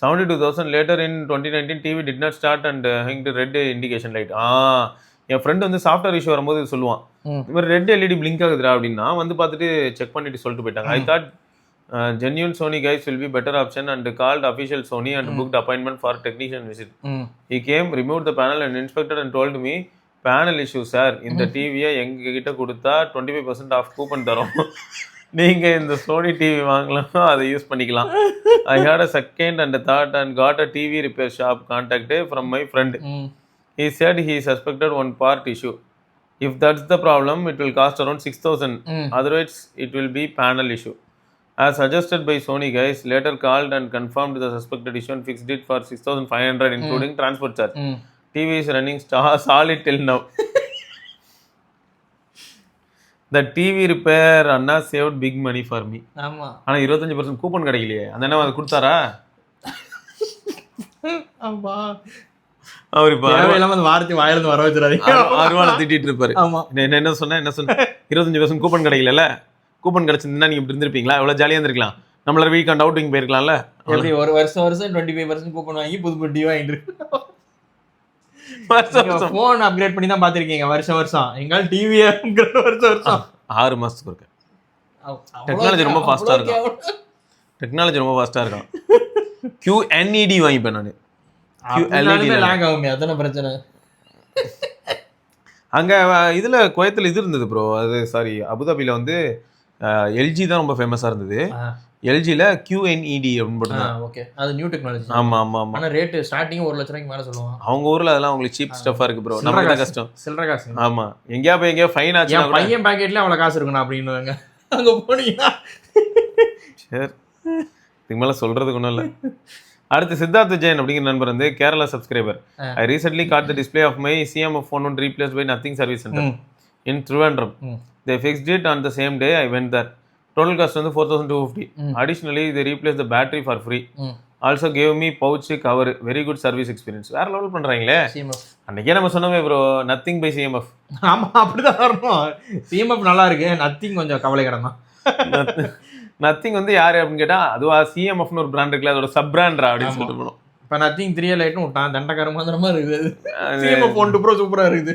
72,000 later in 2019 TV did not start and hanged red indication light. N friend வந்து சாஃப்ட்வேர் இஷ்யூ வரும்போது சொல்லுவான், இந்த மாதிரி red LED blink ஆகுதுடா அப்படின்னா வந்து பார்த்துட்டு check பண்ணிட்டு சொல்லிட்டு போயிட்டாங்க. I thought genuine Sony guys will be better option and called official Sony and booked appointment for technician visit. He came, removed the panel and inspected and told me, panel issue sir, இந்த டிவியை எங்க கிட்ட கொடுத்தா 25% of coupon தரோம், நீங்க இந்த Sony TV வாங்கலாம், அதை யூஸ் பண்ணிக்கலாம். I had a second and a thought and got a TV repair shop contact from my friend. He said he suspected one part issue. If that's the problem, it will cost around 6,000. Otherwise, it will be panel issue. As suggested by Sony guys, later called and confirmed the suspected issue and fixed it for 6,500 including transport charge. TV is running solid till now. The TV repair Anna saved big money for me. ஆமா. ஆனா 25% coupon கிடைக்கலையே. அந்த என்ன அது கொடுத்தாரா? ஆமா. அவர் இப்ப தேவையில்லாம அந்த வார்த்தை வாயிலிருந்து வர வச்சிராதீங்க. அருவாள திட்டிட்டு இருப்பாரு. ஆமா. என்ன சொன்ன 25% கூப்பன் கிடைக்கல. கூப்பன் கிடைச்சிருந்தா நீங்க இப்படி இருந்திருப்பீங்களா? எவ்வளவு ஜாலியா இருந்திருக்கலாம். நம்மள வீக்கெண்ட் அவுட்டிங் போயிருக்கலாம்ல. எப்படி ஒரு வருஷம் 25% கூப்பன் வாங்கி புது டிவி வாங்கிட்டு போன் அப்கிரேட் பண்ணி தான் பாத்திருக்கீங்க வருஷம். எங்கால டிவியே வருஷம் 6 மாசத்துக்கு இருக்கு. டெக்னாலஜி ரொம்ப ஃபாஸ்டா இருக்கும். QNED வாங்கிப்பேன் நானு. லாக் ஆகுமே, அதான பிரச்சனை. அங்க இதுல குவைத்துல இது இருந்தது ப்ரோ, அது சாரி அபுதாபில வந்து எல்ஜி தான் ரொம்ப ஃபேமஸா இருந்தது. எல்ஜில QNED அப்படின்னு போட்டுருந்தாங்க. ஓகே, அது நியூ டெக்னாலஜி. ஆமா. ஆனா ரேட் ஸ்டார்டிங் 1 லட்சம் ரூபாய்க்கு மேல சொல்லுவாங்க. அவங்க ஊர்ல அதெல்லாம் உங்களுக்கு சீப் ஸ்டஃப்பா இருக்கு ப்ரோ. நம்ம தான் கஷ்டம். சில்லற காசு. ஆமா, எங்கயா ஃபைன் ஆச்சுனா கூட பையன் பாக்கெட்ல அவ்வளவு காசு இருக்குனா அப்படினுவாங்க. அங்க போனீங்கன்னா சரி, இதுக்கு மேல சொல்றதுக்கு ஒண்ணும் இல்ல. அடுத்து சித்தார்த் ஜெயின் அப்படிங்கிற நண்பர் வந்து Kerala subscriber. I recently got the display of my CMF phone one replaced by Nothing Service Center in Trivandrum. They fixed it on the same day I went there. Total cost வந்து 4,250. Additionally, they replaced the battery for free. Also gave me pouch cover. Very good service experience. வேற level பண்றாங்களே. அன்னைக்கே நம்ம சொன்னோமே bro, Nothing by CMF. ஆமா, அப்படிதான் வரணும். CMF நல்லா இருக்கு, Nothing கொஞ்சம் கவலைக்கிடம் தான். Nothing வந்து யாரு அப்படின்னு கேட்டா, அதுவா CMFனு ஒரு பிராண்ட் இருக்குல்ல, அதோட சப் பிராண்டா அப்படின்னு சொல்லிட்டு போனோம். இப்போ Nothing 3 லைட்னு விட்டான், தண்டக்கார மாதிரமா இருக்குது. CMF Phone 2 Pro சூப்பரா இருக்குது.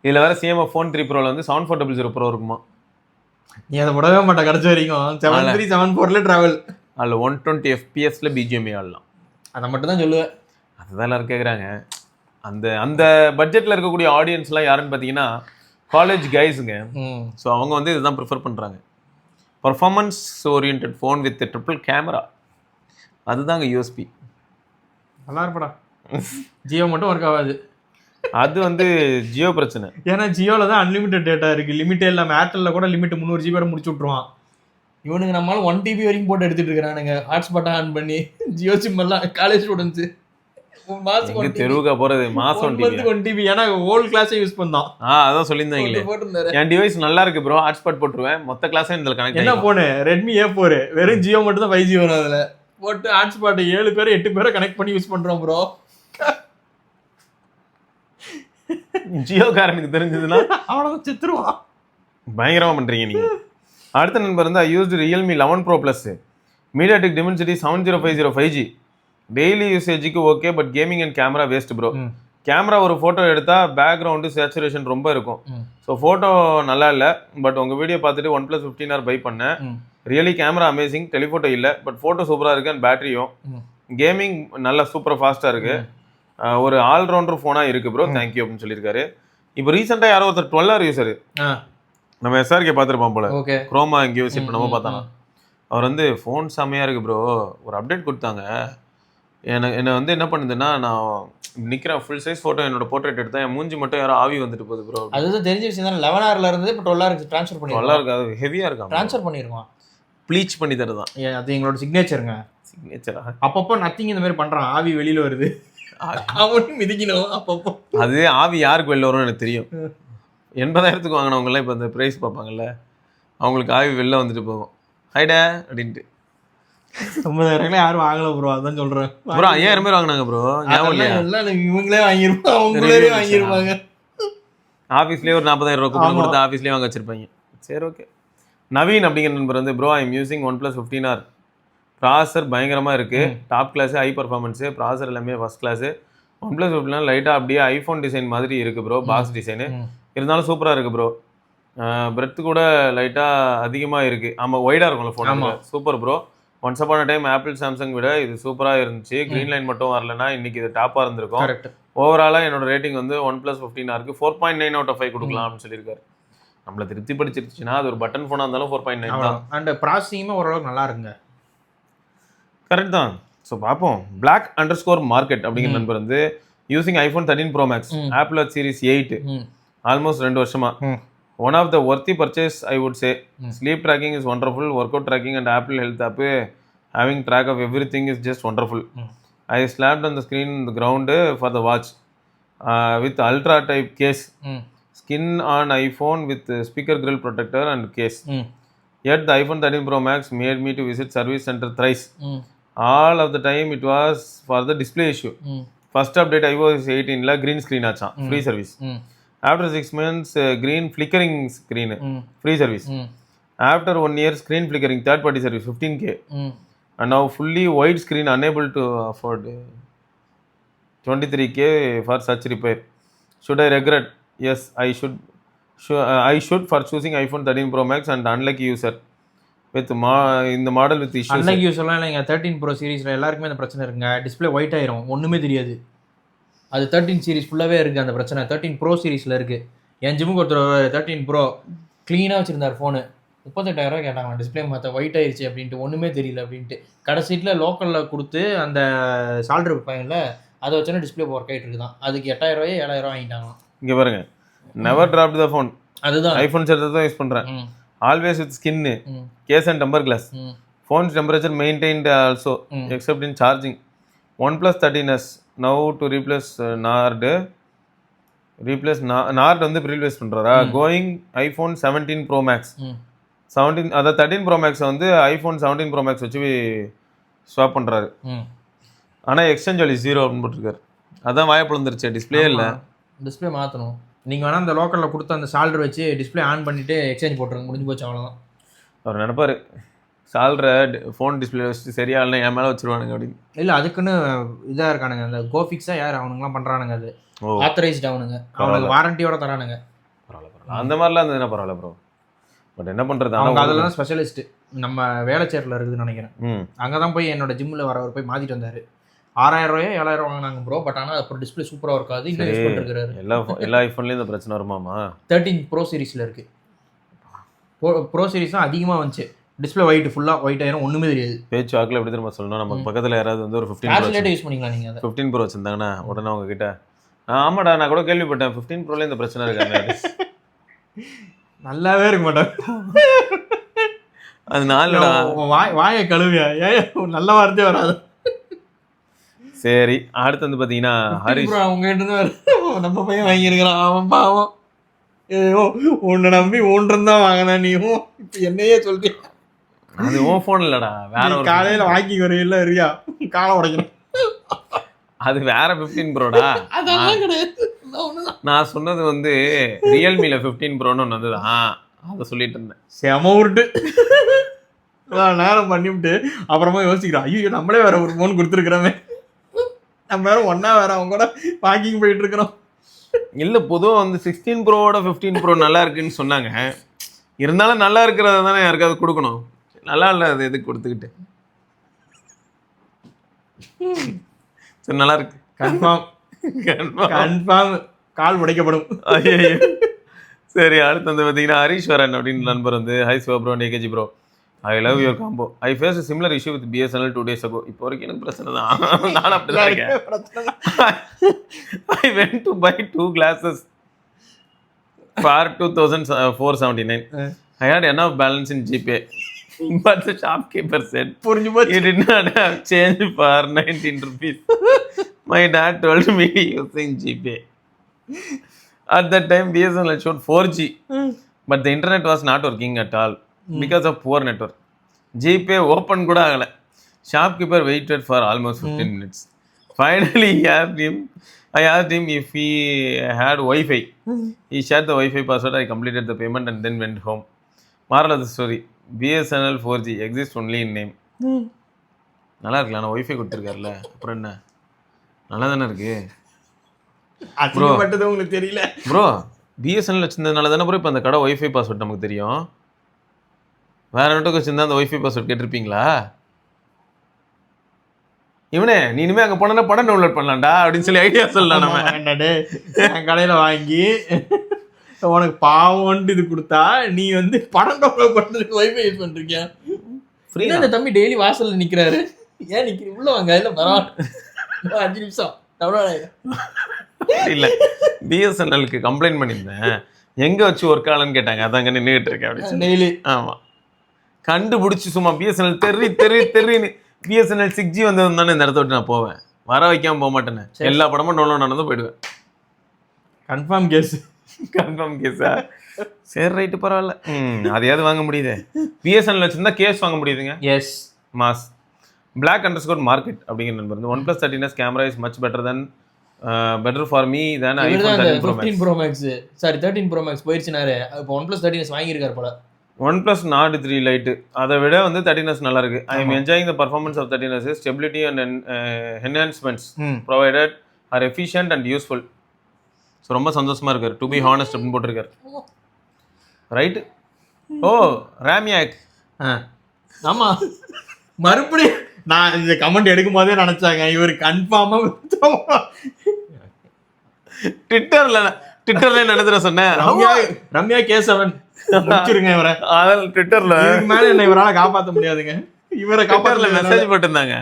இதுல வேற CMF Phone 3 Proல வந்து 7400 Pro இருக்குமா. நீ அதை விடவே மாட்டா கடைசி வரைக்கும். 73 74ல டிராவல். அதுல 120 FPSல BGMI ஆடலாம். அதை மட்டும் தான் சொல்லுவேன். அதுதான் எல்லாரும் கேக்குறாங்க. அந்த பட்ஜெட்ல இருக்கக்கூடிய ஆடியன்ஸ்லாம் யாருன்னு பாத்தீங்கன்னா காலேஜ் கைஸுங்க. ஸோ அவங்க வந்து இதுதான் ப்ரிஃபர் பண்றாங்க. Performance oriented phone with triple camera, அதுதாங்க யூஎஸ்பி. நல்லா இருப்படா. ஜியோ மட்டும் ஒர்க் ஆகாது. அது வந்து ஜியோ பிரச்சனை. ஏன்னா ஜியோவில் தான் அன்லிமிட்டட் டேட்டா இருக்குது, லிமிட்டே இல்லாமல். ஏர்டெல்ல கூட லிமிட் 300 GB வரை முடிச்சு விட்ருவான். இவனுங்க நம்மளால 1 TB வரைக்கும் போட்டு எடுத்துட்டு இருக்கிறானுங்க, ஹாட்ஸ்பாட்டை ஆன் பண்ணி. ஜியோ சிம் எல்லாம் காலேஜ் ஸ்டூடெண்ட்ஸ் மாசம் தெருவுக்கா போறது, மாசம் 1 TB. ஏன்னா ஹோல் கிளாஸே யூஸ் பண்ணோம். அதான் சொல்லியிருந்தாங்களே. என் டிவைஸ் நல்லா இருக்கு ப்ரோ, ஹாட்ஸ்பாட் போட்டுருவேன், மொத்த கிளாஸே இதுல கனெக்ட். என்ன போனு Redmi A4 வெறும் ஜியோ மட்டும் தான் 5G வரும். அதுல போட்டு ஹாட்ஸ்பாட் 7 பேர் 8 பேரை கனெக்ட் பண்ணி யூஸ் பண்றோம் ப்ரோ. ஜியோ காரனுக்கு தெரிஞ்சதுன்னா அவ்வளவு செத்துருவான். பயங்கரமா பண்றீங்க நீங்க. அடுத்த நண்பர் வந்து I used Realme 11 Pro Plus MediaTek Dimensity 7050 5G. Daily யூசேஜுக்கு okay, but gaming and camera waste bro. Camera ஒரு ஃபோட்டோ எடுத்தா பேக்ரவுண்டு சேச்சுரேஷன் ரொம்ப இருக்கும். ஸோ ஃபோட்டோ நல்லா இல்லை, பட் உங்கள் வீடியோ பார்த்துட்டு OnePlus 15R பை பண்ணேன். ரியலி கேமரா அமேசிங், டெலிஃபோட்டோ இல்லை, பட் ஃபோட்டோ சூப்பராக இருக்குது. அண்ட் பேட்டரியும் கேமிங் நல்லா சூப்பராக ஃபாஸ்ட்டாக இருக்குது. ஒரு ஆல்ரவுண்டர் ஃபோனாக இருக்குது ப்ரோ, தேங்க்யூ அப்படின்னு சொல்லியிருக்காரு. இப்போ ரீசெண்டாக யாரோ ஒருத்தர் 12R யூஸரு நம்ம SRK பார்த்துருப்பான் போல, குரோமா எங்கேயோ விசிட் பண்ணாமல் பார்த்தானா. அவர் வந்து ஃபோன் செம்மையாக இருக்குது ப்ரோ, ஒரு அப்டேட் கொடுத்தாங்க. என்னை வந்து என்ன பண்ணுதுன்னா, நான் நிற்கிறேன் ஃபுல் சைஸ் ஃபோட்டோ என்னோட போர்ட்ரேட் எடுத்தேன், என் மூஞ்சி மட்டும் யாரோ ஆவி வந்துட்டு போகுது ப்ரோ. அதுதான் தெரிஞ்ச விஷயம் தான். 11Rல இருந்து இப்போ 12R ட்ரான்ஸ்ஃபர் பண்ணி 12R அது ஹெவியாக இருக்கா, ட்ரான்ஸ்ஃபர் பண்ணியிருக்கோம். ப்ளீச் பண்ணி தருதான். அது எங்களோட சிக்னேச்சருங்க. சிக்னேச்சரா? அப்பப்போ நத்திங் இந்த மாதிரி பண்றான், ஆவி வெளியில வருது, அவனையும் மிதிக்கணும் அப்பப்போ. அது ஆவி யாருக்கு வெளில வரும்னு எனக்கு தெரியும். 80,000க்கு வாங்கினவங்கலாம் இப்போ அந்த ப்ரைஸ் பார்ப்பாங்கல்ல, அவங்களுக்கு ஆவி வெளில வந்துட்டு போகும், ஹைடா அப்படின்ட்டு. 50,000 யாரும் வாங்கல ப்ரோ, அதான் சொல்றேன் ப்ரோ. 5,000 பேர் வாங்கினாங்க ப்ரோ, ஞாபகம் இல்லையா? இவங்களே வாங்கிருப்பாங்க, அவங்களே வாங்கிருப்பாங்க. ஆஃபீஸ்லேயே ஒரு 40,000 ரூபா கூப்பன் கொடுத்து ஆஃபீஸ்லேயே வாங்க வச்சிருப்பாங்க. சரி, ஓகே. நவீன் அப்படிங்கிற நண்பர் வந்து bro, I am using OnePlus 15R. ப்ராசர் பயங்கரமாக இருக்குது, டாப் கிளாஸு, ஹை பர்ஃபார்மன்ஸு, ப்ராசர் எல்லாமே ஃபஸ்ட் கிளாஸு. OnePlus 15 லைட்டாக அப்படியே ஐஃபோன் டிசைன் மாதிரி இருக்குது ப்ரோ, பாக்ஸ் டிசைனு. இருந்தாலும் சூப்பராக இருக்குது ப்ரோ. பிரெத்து கூட லைட்டாக அதிகமாக இருக்குது. ஆமாம், ஒய்டாக இருக்கும்ல phone. Super bro. Once upon a time apple Samsung விட இது சூப்பராக இருந்துச்சு. க்ரீன் லைன் மட்டும் வரலன்னா இன்னைக்கு இது டாப்பாக இருந்திருக்கும். ஓவராலாக என்னோட ரேட்டிங் வந்து OnePlus 15R 4.9 out of 5 கொடுக்கலாம் அப்படின்னு சொல்லியிருக்காரு. நம்மளை திருப்தி படிச்சிருச்சுன்னா அது ஒரு பட்டன் ஃபோனாக இருந்தாலும் 4.9 தான். அண்ட் ப்ராசஸிங்குமே ஓரளவுக்கு நல்லா இருக்குங்க. கரெக்ட் தான். ஸோ பார்ப்போம். Black_market அப்படிங்கிற நண்பர் வந்து using iPhone 13 Pro Max, Apple Watch Series 8 almost 2 வருஷமா. One of the worthy purchase I would say. Sleep tracking is wonderful, workout tracking and Apple health app having track of everything is just wonderful. I slapped on the screen இந்த ground for the watch with ultra type case, skin on iPhone with speaker grill protector and case. Yet the iPhone 13 Pro Max made me to visit service center thrice. All of the time it was for the display issue. First update iOS 18 la green screen acha, free service. After 6 months green flickering screen, free service. After 1 year screen flickering, third party service 15K. And now fully wide screen unable to afford 23K for such repair. Should I regret? Yes, I should for choosing iPhone 13 Pro Max and unlucky user with இந்த model with issues. Unlike யூஸ்லாம் இல்லைங்க. 13 bro சீரிஸில் எல்லாருக்குமே அந்த பிரச்சனை இருக்குங்க. Display white ஆயிரும், ஒன்றுமே தெரியாது. அது 13 சீரிஸ் ஃபுல்லாகவே இருக்குது அந்த பிரச்சனை. 13 ப்ரோ சீரிஸில் இருக்குது. என் ஜிம்முக்கு ஒருத்தர் 13 ப்ரோ க்ளீனாக வச்சுருந்தார் ஃபோனு, 38,000 கேட்டாங்க டிஸ்பிளே மாற்ற, ஒயிட் ஆயிடுச்சு அப்படின்ட்டு, ஒன்றுமே தெரியல அப்படின்ட்டு. கடைசீட்டில் லோக்கலில் கொடுத்து அந்த சால்ட்ரு வைப்பாங்கல்ல, அதை வச்சோன்னா டிஸ்பிளே ஒர்க் ஆகிட்டு இருக்குதான். அதுக்கு 8,000 7,000 வாங்கிட்டாங்களாம். இங்கே பாருங்க, நெவர் டிராப்ட் த ஃபோன். அதுதான் ஐஃபோன் செட் தான் யூஸ் பண்ணுறேன். Always with skin, case and temper glass. Phones temperature maintained also except in charging. OnePlus 13s now to replace Nord. Nord வந்து ரீப்ளேஸ் பண்ணுறாரா? கோயிங் iPhone 17 Pro Max 17, அதாவது 13 Pro Max வந்து iPhone 17 Pro Max வச்சு swap பண்ணுறாரு. ஆனால் exchange value 0 அப்படின்னு போட்டிருக்காரு. அதான் வாய்ப்பு வந்துருச்சு, டிஸ்பிளே இல்லை. டிஸ்பிளே மாற்றணும். நீங்கள் வேணால் அந்த லோக்கலில் கொடுத்து அந்த சால்டர் வச்சு டிஸ்பிளே ஆன் பண்ணிவிட்டு எக்ஸ்சேஞ்ச் போட்டுருங்க, முடிஞ்சு போச்சு, அவ்வளோதான். அவர் நினைப்பார் சால்ரை ஃபோன் டிஸ்பிளே வச்சு சரியா இல்லை என் மேலே வச்சுருவானுங்க அப்படின்னு. இல்லை, அதுக்குன்னு இதாக இருக்கானுங்க, அந்த கோஃபிக்ஸாக யார் அவனுங்களாம் பண்ணுறானுங்க, அது ஆத்தரைஸ்ட் அவனுங்க, அவனுக்கு வாரண்டியோட தரானுங்க. பரவாயில்ல, அந்த மாதிரிலாம் இருந்ததுன்னா பரவாயில்ல ப்ரோ. பட் என்ன பண்ணுறது, அவங்க அதில் தான் ஸ்பெஷலிஸ்ட்டு. நம்ம வேலைச்சேரில் இருக்குதுன்னு நினைக்கிறேன். அங்கே தான் போய் என்னோட ஜிம்மில் வரவர் போய் மாற்றிட்டு வந்தார். 6,000 7,000 வாங்கினாங்க ப்ரோ. பட் ஆனால் அப்புறம் டிஸ்பிளே சூப்பராக இருக்காது. இன்னும் யூஸ் பண்ணிருக்காரு. எல்லா ஐஃபோன்லேயும் இந்த பிரச்சனை வருமாமா? 13 ப்ரோ சீரிஸில் இருக்குது. ப்ரோ சீரிஸ் தான் அதிகமாக வந்துச்சு. டிஸ்பிளே ஒயிட், ஃபுல்லாக ஒயிட் ஆயிரும், ஒன்றுமே தெரியாது. பேச்சு வாக்கில் எப்படி தெரியுமா சொல்லணும், நம்ம பக்கத்தில் யாராவது வந்து ஒரு 15 யூஸ் பண்ணிக்கலாம். நீங்கள் 15 ப்ரோ வச்சுருந்தாங்கன்னா உடனே அவங்க கிட்ட ஆமாடா நான் கூட கேள்விப்பட்டேன் 15 ப்ரோல இந்த பிரச்சனை இருக்காங்க. நல்லாவே இருக்க மாட்டாங்க. அது நாலு வாயை கழுவியா, ஏன் நல்ல வார்த்தையே வராது. சரி, அடுத்து வந்து பார்த்தீங்கன்னா ஹரிஷ் அவங்க கிட்ட நம்ம பையன் வாங்கியிருக்கிறான், அவன் பாவம். ஏயோ உன்னை நம்பி ஒன்றுந்தான் வாங்கினா, நீயும் இப்போ என்னையே சொல்றேன். அது உன் ஃபோன் இல்லடா, வேற ஒரு காலையில் வாங்கி வரையில இருக்கியா, காலை உடைக்கணும். அது வேற 15 ப்ரோடா. அதெல்லாம் கிடையாது. நான் சொன்னது வந்து ரியல்மில 15 ப்ரோன்னு ஒன்று வந்துதான், அதை சொல்லிட்டு இருந்தேன். செம உருட்டு நேரம் பண்ணிவிட்டு அப்புறமா யோசிக்கிறோம், ஐயோ நம்மளே வேற ஒரு ஃபோன் கொடுத்துருக்குறோமே, நம்ம வேற ஒன்னா வேற அவங்க கூட வாக்கிங் போயிட்டு இருக்கிறோம். இல்லை, பொதுவாக வந்து 16 ப்ரோவோட 15 ப்ரோ நல்லா இருக்குன்னு சொன்னாங்க. இருந்தாலும் நல்லா இருக்கிறத தானே யாருக்காவது கொடுக்கணும். நல்லா இல்லை, அது எதுக்கு கொடுத்துக்கிட்டு. சரி, நல்லா இருக்கு. கன்ஃபார்ம் கால் உடைக்கப்படும். சரி, அடுத்து வந்து பார்த்தீங்கன்னா ஹரீஸ்வரன் அப்படின்னு நண்பர் வந்து ஹை சிவா ப்ரோ, நேகேஜி bro, I love your combo. I face similar issue with BSNL 2 days ago. இப்போ வரைக்கும் எனக்கு பிரச்சனை தான், நான் அப்படி தான் இருக்கேன். I went to buy 2 glasses for 2,479. I had enough balance in GPay. But the shopkeeper said, புரிஞ்சு போச்சு. he did not have change for 19 rupees. My dad told me using GPay. At that time, BSNL showed 4G, but the internet was not working at all because of poor network. GPay open kuda agala. Shopkeeper waited for almost 15 minutes. Finally, I asked him if he had Wi-Fi. He shared the Wi-Fi password. I completed the payment and then went home. Moral of the story: BSNL 4G exists only in name. நல்லா இருக்குல்ல, நான் wifi கொடுத்துருக்காருல, அப்புறம் என்ன, நல்லா தானே இருக்கு bro. பட்டது உங்களுக்கு தெரியல ப்ரோ. பிஎஸ்என்எல் வச்சிருந்ததுனால தானே ப்ரோ இப்போ அந்த கடை ஒய்ஃபை பாஸ்வேர்ட் நமக்கு தெரியும். வேற நெட்வொர்க் வச்சிருந்தா அந்த ஒய்ஃபை பாஸ்வேர்ட் கேட்டிருப்பீங்களா? இவனே நீ இனிமே அங்கே போனா படம் டவுன்லோட் பண்ணலாம்டா அப்படின்னு சொல்லி ஐடியா சொல்லலாம். நம்ம என் கடையில் வாங்கி உனக்கு பாவம்னு இது கொடுத்தா நீ வந்து படம் டவுன்லோட் பண்ணுறதுக்கு ஒய்ஃபை யூஸ் பண்ணுறீங்க. ஃப்ரீ. இந்த தம்பி டெய்லி வாசலில் நிற்கிறாரு. ஏன் நிற்கிறீங்க? உள்ள வாங்க. இல்லை பரவாயில்ல, 5 நிமிஷம் டவுன்லோட் ஆகிடும். இல்லை, பிஎஸ்என்எலுக்கு கம்ப்ளைண்ட் பண்ணியிருந்தேன், எங்கே வச்சு ஒர்க் ஆகலன்னு கேட்டாங்க. அதாங்க நின்றுட்டு இருக்கேன் அப்படின்னு டெய்லி. ஆமாம், கண்டுபிடிச்சி சும்மா பிஎஸ்என்எல் தெரின்னு பிஎஸ்என்எல் 6G வந்தது தானே இந்த இடத்த விட்டு நான் போவேன். வர வைக்காமல் போக மாட்டேனே. எல்லா படமும் டவுன்லோட் ஆனதும் போயிடுவேன். Confirm case. கன்ஃபார்ம் கேஸா? சரி, ரைட்டு, பரவாயில்ல. அதையாவது வாங்க முடியுது. பிஎஸ்என்எல் வச்சுருந்தா கேஸ் வாங்க முடியுதுங்க. எஸ். மாஸ். Black_market அப்படிங்கிற நண்பர் வந்து OnePlus 13s camera is much better for me than iPhone 13 Pro Max. Sorry 13 Pro Max போயிடுச்சுனாரு. இப்போ OnePlus 13s வாங்கியிருக்காரு போல. OnePlus Nord 3 Lite அதை விட வந்து 13s நல்லா இருக்கு. I am enjoying the performance of 13s. Stability and enhancements provided are efficient and useful. So ரொம்ப சந்தோஷமா இருக்காரு. டு பி ஹானஸ்ட் அப்படின்னு போட்டிருக்காரு. ரைட். ஓ, ராமியாக். ஆமா, மறுபடியும் நான் இந்த கமெண்ட் எடுக்கும் போதே நினைச்சாங்க இவர் கன்ஃபார்மா ட்விட்டர்ல நடந்துற சொன்னேன். ரம்யா கேசவன் முடிச்சிருங்க இவரை. அதான் ட்விட்டர்ல மேல என்ன இவரால காப்பாற்ற முடியாதுங்க. இவரை காப்பாற்றல மெசேஜ் போட்டிருந்தாங்க.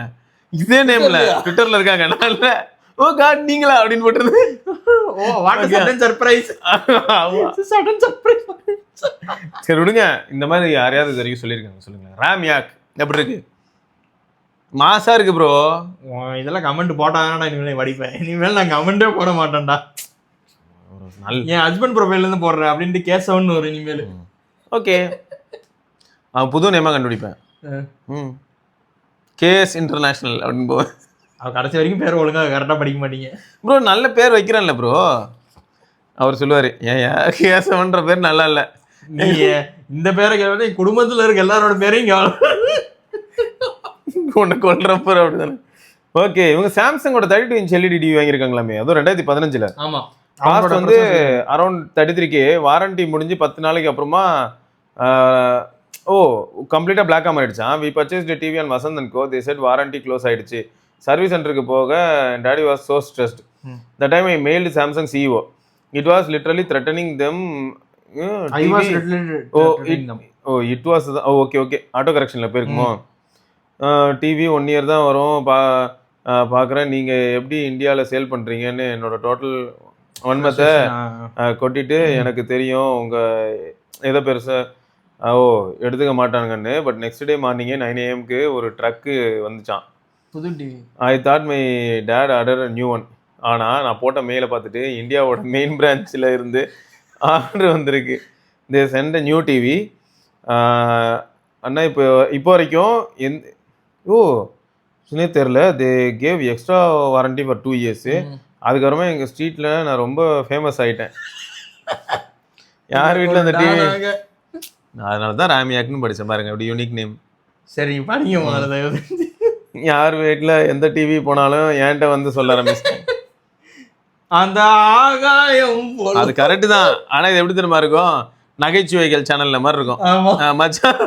இதே நேம்ல ட்விட்டர்ல இருக்காங்க. நல்ல ஓ காட் நீங்களா அப்படின்னு போட்டிருந்து. Oh what a sudden surprise. sudden surprise. சரி விடுங்க. இந்த மாதிரி யாரையாவது இது வரைக்கும் சொல்லியிருக்காங்க சொல்லுங்க. ராமியாக் எப்படி இருக்கு? மாசா இருக்கு ப்ரோ. இதெல்லாம் கமெண்ட் போட்டாங்கன்னா இனிமேல் வடிப்பேன். இனிமேல் நான் கமெண்டே போட மாட்டேன்டா. என் ஹஸ்பண்ட் ப்ரொஃபைல்ல இருந்து போடுறேன் அப்படின்ட்டு கேசவன் ஒரு இனிமேல். ஓகே, அவன் புது நேமா கண்டுபிடிப்பேன். கேஎஸ் இன்டர்நேஷனல் அப்படின்னு போவேன். அவன் கடைசி வரைக்கும் பேர் ஒழுங்காக கரெக்டாக படிக்க மாட்டீங்க ப்ரோ. நல்ல பேர் வைக்கிறான்ல ப்ரோ. அவர் சொல்லுவார், ஏன் கேசவன்ற பேர் நல்லா இல்லை, நீ இந்த பேரை கேட்க குடும்பத்தில் இருக்க எல்லாரோட பேரையும் ஒன்று கொள்றப்ப அப்படிதானே. ஓகே, இவங்க சாம்சங்கோட 32 இன்ச் எல்இடி டிவி வாங்கியிருக்காங்களாமே. அதுவும் 2015. ஆமாம். காஸ்ட் வந்து அரௌண்ட் 33K. வாரண்டி முடிஞ்சு 10 நாளைக்கு அப்புறமா கம்ப்ளீட்டாக பிளாக் ஆகிடுச்சான். We purchase TV and Vasanth and co. They said warranty close ஆகிடுச்சு. சர்வீஸ் சென்டருக்கு போக daddy was so stressed. The time I mailed Samsung CEO. It was literally threatening them. It was okay auto கரெக்ஷனில் போயிருக்குமோ. TV 1 year தான் வரும் பார்க்குறேன். நீங்கள் எப்படி இந்தியாவில் சேல் பண்ணுறீங்கன்னு என்னோட டோட்டல் வன்மத்தை கொட்டிட்டு, எனக்கு தெரியும் உங்கள் எதை பெருசாக எடுத்துக்க மாட்டானுங்கன்னு. பட் நெக்ஸ்ட் டே மார்னிங்கே 9 AM ஒரு ட்ரக்கு வந்துச்சான், புது TV. I thought my dad order new one. ஆனால் நான் போட்ட மெயிலை பார்த்துட்டு இந்தியாவோட மெயின் பிரான்ச்சில் இருந்து ஆர்டர் வந்திருக்கு. They sent new TV. அண்ணா இப்போ வரைக்கும் சொன்னே தெரில. They gave extra warranty for 2 years. அதுக்கப்புறமா எங்கள் ஸ்ட்ரீட்டில் நான் ரொம்ப ஃபேமஸ் ஆகிட்டேன். யார் வீட்டில் அந்த டிவி, அதனால தான் ராமியாக்னு படித்தேன் பாருங்க. அப்படி யூனிக் நேம். சரி படிங்க. யார் வீட்டில் எந்த டிவி போனாலும் என்கிட்ட வந்து சொல்ல ஆரம்பிச்சிட்டேன். அந்த ஆகாயம் அது கரெக்டு தான். ஆனால் இது எப்படி தெரியுமா இருக்கும்? நகைச்சுவைகள் சேனல்ல மாதிரி இருக்கும். மச்சான்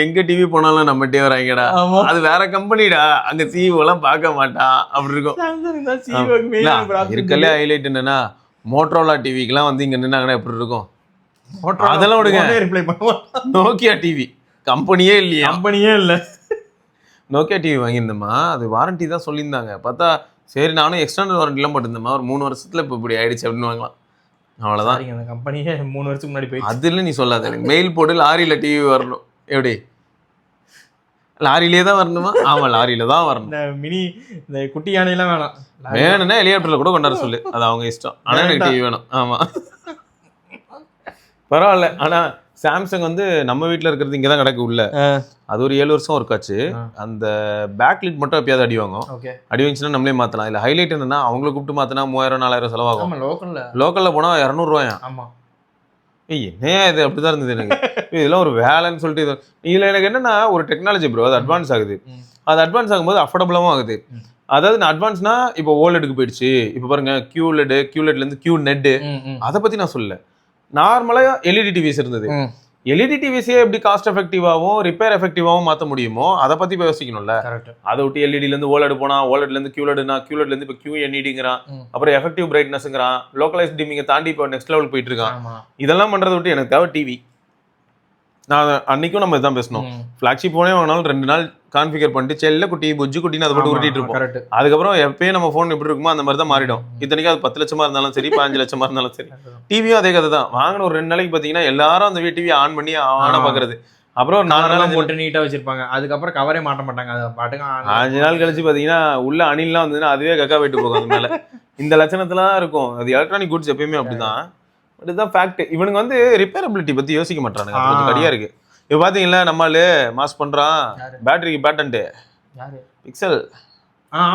எங்க டிவி போனாலும் நம்ம டே வராங்கடா, அது வேற கம்பெனிடா, அங்க சிஇஓ எல்லாம் பார்க்க மாட்டான் அப்படி இருக்கும். இருக்கலே ஹைலைட் என்னன்னா, மோட்டரோலா டிவிக்கெல்லாம் வந்து இங்க நின்னாங்கன்னா எப்படி இருக்கும்? அதெல்லாம் விடுங்க. நோக்கியா டிவி கம்பெனியே இல்லை. நோக்கியா டிவி வாங்கியிருந்தேம்மா. அது வாரண்டி தான் சொல்லியிருந்தாங்க. பார்த்தா சரி நானும் எக்ஸ்டர்னல் வாரண்டிலாம் போட்டிருந்தேம்மா. ஒரு 3 வருஷத்துல இப்போ இப்படி ஆயிடுச்சு அப்படின்னு வாங்கலாம். அவ்வளோதான். அந்த கம்பெனியே 3 வருஷத்துக்கு முன்னாடி போய் அது இல்லை, நீ சொல்லாத. எனக்கு மெயில் போட்டு லாரியில் டிவி வரணும். எப்படி லாரியிலே தான் வரணுமா? ஆமா, லாரியில தான் வரணும். இந்த மினி இந்த குட்டி யானையெல்லாம் வேணாம், வேணும்னா ஹெலிகாப்டர்ல கூட கொண்டாட சொல்லு, அது அவங்க இஷ்டம். ஆனா எனக்கு டிவி வேணும். ஆமா, பரவாயில்ல. ஆனா சாம்சங் வந்து நம்ம வீட்டுல இருக்கிறது இங்கதான் கிடக்கு உள்ள. அது ஒரு 7 வருஷம் ஒர்க் ஆச்சு. அந்த பேக் லிட் மட்டும் எப்பயாவது அடி வாங்கும். அடி வாங்கிச்சுன்னா நம்மளே மாத்தலாம். இல்ல ஹைலைட் என்னன்னா, அவங்களை கூப்பிட்டு மாத்தினா 3000-4000 செலவாகும். லோக்கல்ல போனா 200 ரூபாயா. என்னையா இது அப்படிதான் இருந்தது எனக்கு. இதெல்லாம் ஒரு வேலைன்னு சொல்லிட்டு இதுல எனக்கு என்னன்னா ஒரு டெக்னாலஜி ப்ரோ, அது அட்வான்ஸ் ஆகுது. அது அட்வான்ஸ் ஆகும்போது அஃபோர்டபுளாகவும் ஆகுது. அதாவது நான் அட்வான்ஸ்னா இப்போ ஓலெடுக்கு போயிடுச்சு. இப்போ பாருங்க QLEDல இருந்து QNED, அதை பத்தி நான் சொல்லல. நார்மலா எல்இடி டிவிஸ் இருந்தது. எல்இடி டிவிஸே எப்படி காஸ்ட் எஃபெக்டிவாகவும் ரிப்பேர் எஃபெக்டிவாகவும் மாற்ற முடியுமோ அதை பத்தி யோசிக்கணும்ல. அதை விட்டு எல்இடில இருந்து ஓலெடு போனா, ஓலெட்ல இருந்து QLEDல இருந்து இப்போ QNEDங்கிறான், அப்புறம் எஃபெக்டிவ் பிரைட்னஸ்ங்கிறான், லோக்கலைஸ் டிமிங்கை தாண்டி இப்போ நெக்ஸ்ட் லெவல் போயிட்டு இருக்கான். இதெல்லாம் பண்றதை விட்டு எனக்கு தேவை டிவி. நான் அன்னைக்கும் நம்ம இதான் பேசணும். ஃபிளாக்ஷிப் போனே வாங்கினாலும் 2 நாள் கான்ஃபிகர் பண்ணிட்டு செல்ல குட்டி புஜ்ஜு குட்டின்னு அதை போட்டு உருட்டிட்டு இருப்போம். அதுக்கப்புறம் எப்பயும் நம்ம ஃபோன் எப்படி இருக்குமோ அந்த மாதிரி தான் மாறிடும். இத்தனைக்கும் அது 10 லட்சமா இருந்தாலும் சரி, 15 லட்சமா இருந்தாலும் சரி. டிவியும் அதே கதை தான். வாங்கின ஒரு 2 நாளைக்கு பாத்தீங்கன்னா எல்லாரும் அந்த டிவி ஆன் பண்ணி ஆன பாக்குறது. அப்புறம் ஒரு 4 நாள் போட்டு நீட்டா வச்சிருப்பாங்க. அதுக்கப்புறம் கவரே மாட்ட மாட்டாங்க. அது பாட்டுங்க 5 நாள் கழிச்சு பாத்தீங்கன்னா உள்ள அணில்லாம் வந்ததுன்னா அதுவே கக்கா போயிட்டு போகும். அது மேல இந்த லட்சணத்துலாம் இருக்கும். அது எலக்ட்ரானிக் குட்ஸ் எப்பயுமே அப்படிதான். பட் இதுதான் ஃபேக்ட். இவனுக்கு வந்து ரிப்பேரபிலிட்டி பத்தி யோசிக்க மாட்டானுங்க. கொஞ்சம் கடியா இருக்கு. இப்போ பாத்தீங்களா, நம்மளு மாஸ் பண்றான் பேட்டரிக்கு பேட்டன்ட் பிக்சல்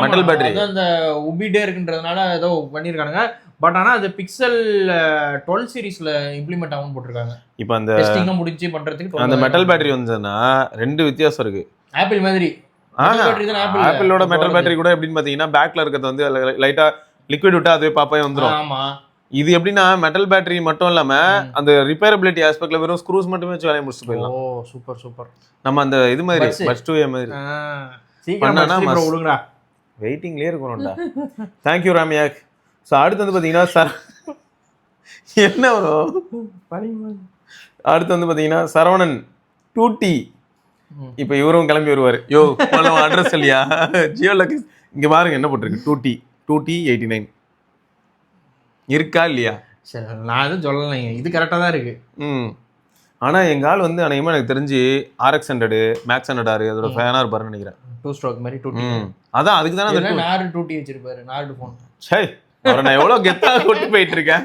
மெட்டல் பேட்டரி. அந்த உபிட்டே இருக்குன்றதுனால ஏதோ பண்ணிருக்கானுங்க. பட் ஆனா அது பிக்சல் 12 சீரிஸ்ல இம்ப்ளிமெண்ட் ஆகும் போட்டிருக்காங்க. இப்போ அந்த டெஸ்டிங் முடிஞ்சு பண்றதுக்கு அந்த மெட்டல் பேட்டரி வந்ததுன்னா 2 வித்தியாசம் இருக்கு. ஆப்பிள் மாதிரி ஆப்பிளோட மெட்டல் பேட்டரி கூட எப்படின்னு பாத்தீங்கன்னா பேக்ல இருக்கிறது வந்து லைட்டா லிக்விட் விட்டா அதுவே பாப்பாயே வந்துடும். ஆமா, இது எப்படின்னா மெட்டல் பேட்டரி மட்டும் இல்லாம அந்த ரிப்பேரபிலிட்டி ஆஸ்பெக்ட்ல வெறும் ஸ்க்ரூஸ் மட்டுமே வச்சு வேலையை முடிச்சுட்டு போயிடலாம். ஓ சூப்பர் சூப்பர். நம்ம அந்த இது மாதிரி பட்ஸ் 2A மாதிரி சீக்கிரம் விடுங்கடா, வெயிட்டிங்லயே இருக்கணும்டா. தேங்க்யூ ராமியாக். ஸோ அடுத்து வந்து பாத்தீங்கன்னா என்ன வரும், அடுத்து வந்து பாத்தீங்கன்னா சரவணன் 2T. இப்போ இவரும் கிளம்பி வருவாரு. யோ அட்ரஸ் இல்லையா ஜியோ லக்கி இங்க பாருங்க என்ன போட்டிருக்கு, 2T 89 இருக்கா இல்லையா? சரி, நான் எதுவும் சொல்லலைங்க, இது கரெக்டாக தான் இருக்கு. ஆனால் எங்கள் ஆள் வந்து அநேகமாக எனக்கு தெரிஞ்சு RX 100 Max 100 அதோட ஃபேனாக இருப்பாருன்னு நினைக்கிறேன். 2 ஸ்ட்ரோக் மாதிரி 2T. அதான் அதுக்கு தானே அந்த நார்டு 2T வச்சிருப்பாரு. Nord phone. சரி, அவரை நான் எவ்வளோ கெத்தாக கொண்டு போயிட்டு இருக்கேன்.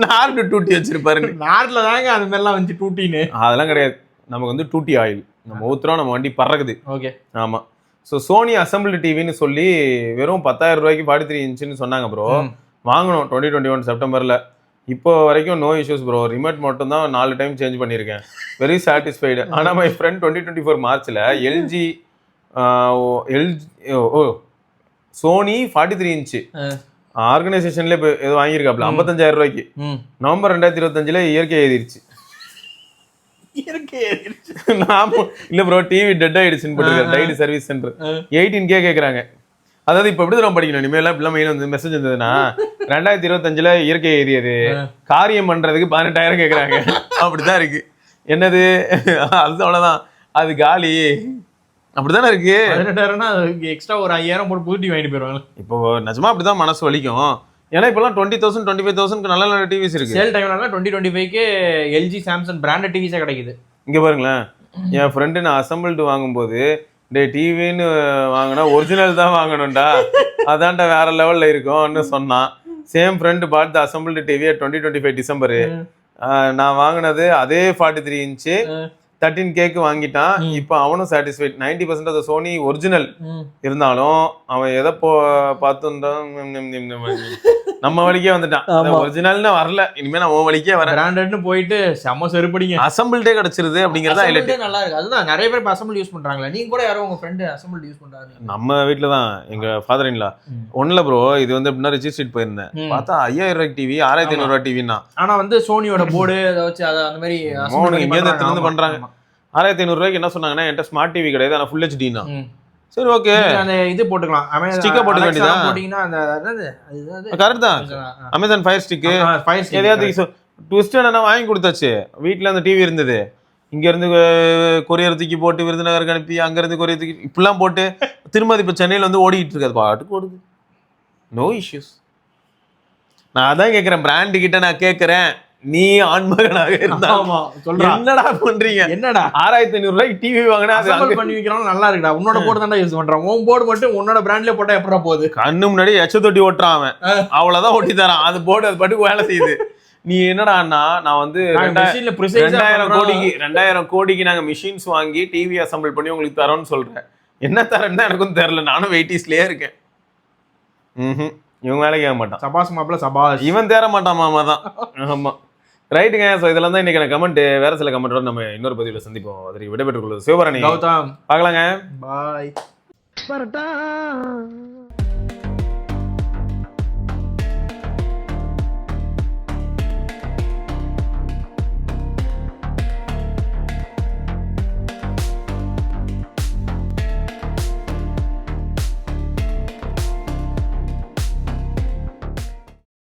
நார்டு 2T வச்சிருப்பாரு. நார்டில் தாங்க அது மாதிரிலாம் வந்து 2Tன்னு அதெல்லாம் கிடையாது. நமக்கு வந்து 2T ஆயில் நம்ம ஊத்துறோம், நம்ம வண்டி பறக்குது. ஓகே, ஆமாம். ஸோ சோனி அசம்பிள் டிவின்னு சொல்லி வெறும் 10,000 ரூபாய்க்கு 43 இன்ச்சுன்னு சொன்னாங்க ப்ரோ. வாங்கணும் 2021 செப்டம்பரில். இப்போ வரைக்கும் நோ இஷ்யூஸ் ப்ரோ. ரிமோட் மட்டும் தான் 4 டைம் சேஞ்ச் பண்ணியிருக்கேன். Very satisfied. ஆனால் மை ஃப்ரெண்ட் 2024 மார்ச்சில் எல்ஜி சோனி 43 இன்ச்சு ஆர்கனைசேஷன்ல இப்போ ஏதோ வாங்கியிருக்காப்ல 55,000 ரூபாய்க்கு. நவம்பர் 2025 இயற்கை எழுதிருச்சு. இல்ல ப்ரோ, டிவி டெட் ஆயிடுச்சுன்னு போட்டுருக்காரு. டைடு சர்வீஸ் சென்டர் 18K கேட்குறாங்க. அதாவது இப்ப எப்படி நம்ம படிக்கணும், இனிமேல் இப்படிலாம் மெயில் வந்து மெசேஜ் இருந்ததுன்னா 2025 இயற்கை எழுதியது காரியம் பண்றதுக்கு 18,000 கேட்குறாங்க. அப்படிதான் இருக்கு. என்னது அது அவ்வளவுதான், அது காலி. அப்படித்தானே இருக்கு. 18,000 எக்ஸ்ட்ரா ஒரு 5,000 போட்டு புது டிவி வாங்கிட்டு போயிருவாங்க. இப்போ நிஜமா அப்படிதான் மனசு வலிக்கும். ஏன்னா இப்பெல்லாம் 20,000 25,000 நல்ல நல்ல டிவிஸ் இருக்கு. சேல் டைம்ல 2025 எல்ஜி சாம்சங் பிராண்டட் டிவிஸே கிடைக்குது. இங்க பாருங்களேன், என் ஃப்ரெண்டு நான் அசம்பிள்டு வாங்கும்போது டே டிவின்னு வாங்கினா ஒரிஜினல் தான் வாங்கணும்டா, அதான்டா வேற லெவல்ல இருக்கும்னு சொன்னான். சேம் ஃப்ரெண்டு பார்த்து அசம்பிள்டு டிவியை 2025 டிசம்பரு நான் வாங்கினது அதே 43 இன்ச்சு 13Kக்கு வாங்கிட்டான். இப்போ அவனும் சாட்டிஸ்ஃபைட். 90% ஆஃப் சோனி ஒரிஜினல் இருந்தாலும் அவன் எதை பார்த்துட்டான், நம்ம வழிக்கே வந்துட்டான். ஒரிஜினல்னு வரல, இனிமே நம்ம வழிக்கே வர பிராண்டட்னு போயிட்டு செம்ம செருப்படிங்க. அசம்பிள்டே கிடைச்சிருது அப்படிங்கறத ஹைலைட். நல்லா இருக்கு. அதுதான் நிறைய பேர் அசம்பிள் யூஸ் பண்றாங்களா? நீங்க கூட யாரோ உங்க ஃப்ரெண்ட் அசம்பிள் யூஸ் பண்றாங்க? நம்ம வீட்ல தான் எங்க ஃபாதர் இன்லா. ஒண்ணுல ப்ரோ, இது வந்து எப்படின்னா ரிஜிஸ்ட்ரேட் போயிருந்தேன், பார்த்தா 5,000 ரூபாய்க்கு டிவி 6,500 ரூபாய் டிவின்னா. ஆனா வந்து சோனியோட போர்டு அதை வச்சு அந்த மாதிரி இங்க இருந்து பண்றாங்க. 6,500 ரூபாய்க்கு என்ன சொன்னாங்கன்னா, என்கிட்ட ஸ்மார்ட் டிவி கிடையாது, ஆனா ஃபுல் ஹெச்டி தான். சரி ஓகே, அந்த இது போட்டுக்கலாம், ஸ்டிக்கர் போட்டுக்க வேண்டியதா. போட்டீங்கன்னா அந்த அது கரெக்ட் தான். அமேசான் ஃபயர் ஸ்டிக் எதையாவது ட்விஸ்ட் என்னன்னா வாங்கி கொடுத்தாச்சு. வீட்டுல அந்த டிவி இருந்தது, இங்க இருந்து கொரியர் தூக்கி போட்டு விருதுநகருக்கு அனுப்பி, அங்க இருந்து கொரியர் தூக்கி இப்படிலாம் போட்டு திரும்ப இப்ப சென்னையில வந்து ஓடிக்கிட்டு இருக்காது, பாட்டுக்கு ஓடுது. No issues. நான் அதான் கேட்கறேன், பிராண்டு கிட்ட நான் கேட்கறேன், நீ ஆண்மகனாக இருந்தா ஆமா சொல்றா என்னடா பண்றீங்க? என்னடா 6500 ரூபாய்க்கு டிவி வாங்கினா அது அசம்பிள் பண்ணி வைக்கிறாங்க நல்லா இருக்குடா. உன்னோட போர்டு தான்டா யூஸ் பண்றான். உன் போர்டு மட்டும் உன்னோட பிராண்ட்லயே போட்டா எப்படா போகுது? கண்ணு முன்னாடி எச்ச தொட்டி ஓட்டுறான் அவன். அவ்வளவுதான் ஒட்டி தரான். அது போர்டு அது பாட்டுக்கு வேலை செய்யுது. நீ என்னடான்னா நான் வந்து 2000 கோடிக்கு நாங்க மிஷின்ஸ் வாங்கி டிவி அசம்பிள் பண்ணி உங்களுக்கு தரோம்னு சொல்றேன். என்ன தரேன்னு தான் எனக்கும் தெரியல. நானும் வெயிட்டிஸ்லயே இருக்கேன். இவன் வேலைக்கு ஆக மாட்டான். சபாஸ் மாப்பிள்ள சபாஸ். இவன் தேர மாட்டான் மாமா தான். ஆமா ரைட்டுங்க. ஸோ இதெல்லாம் தான் இன்னைக்கு கமெண்ட். வேற சில கமெண்டோட நம்ம இன்னொரு பதிவில் சந்திப்போம். அதற்கு விடைபெற்றுக் கொள்வது சிவபரணி. கௌதம் பார்க்கலாங்க. பாய்.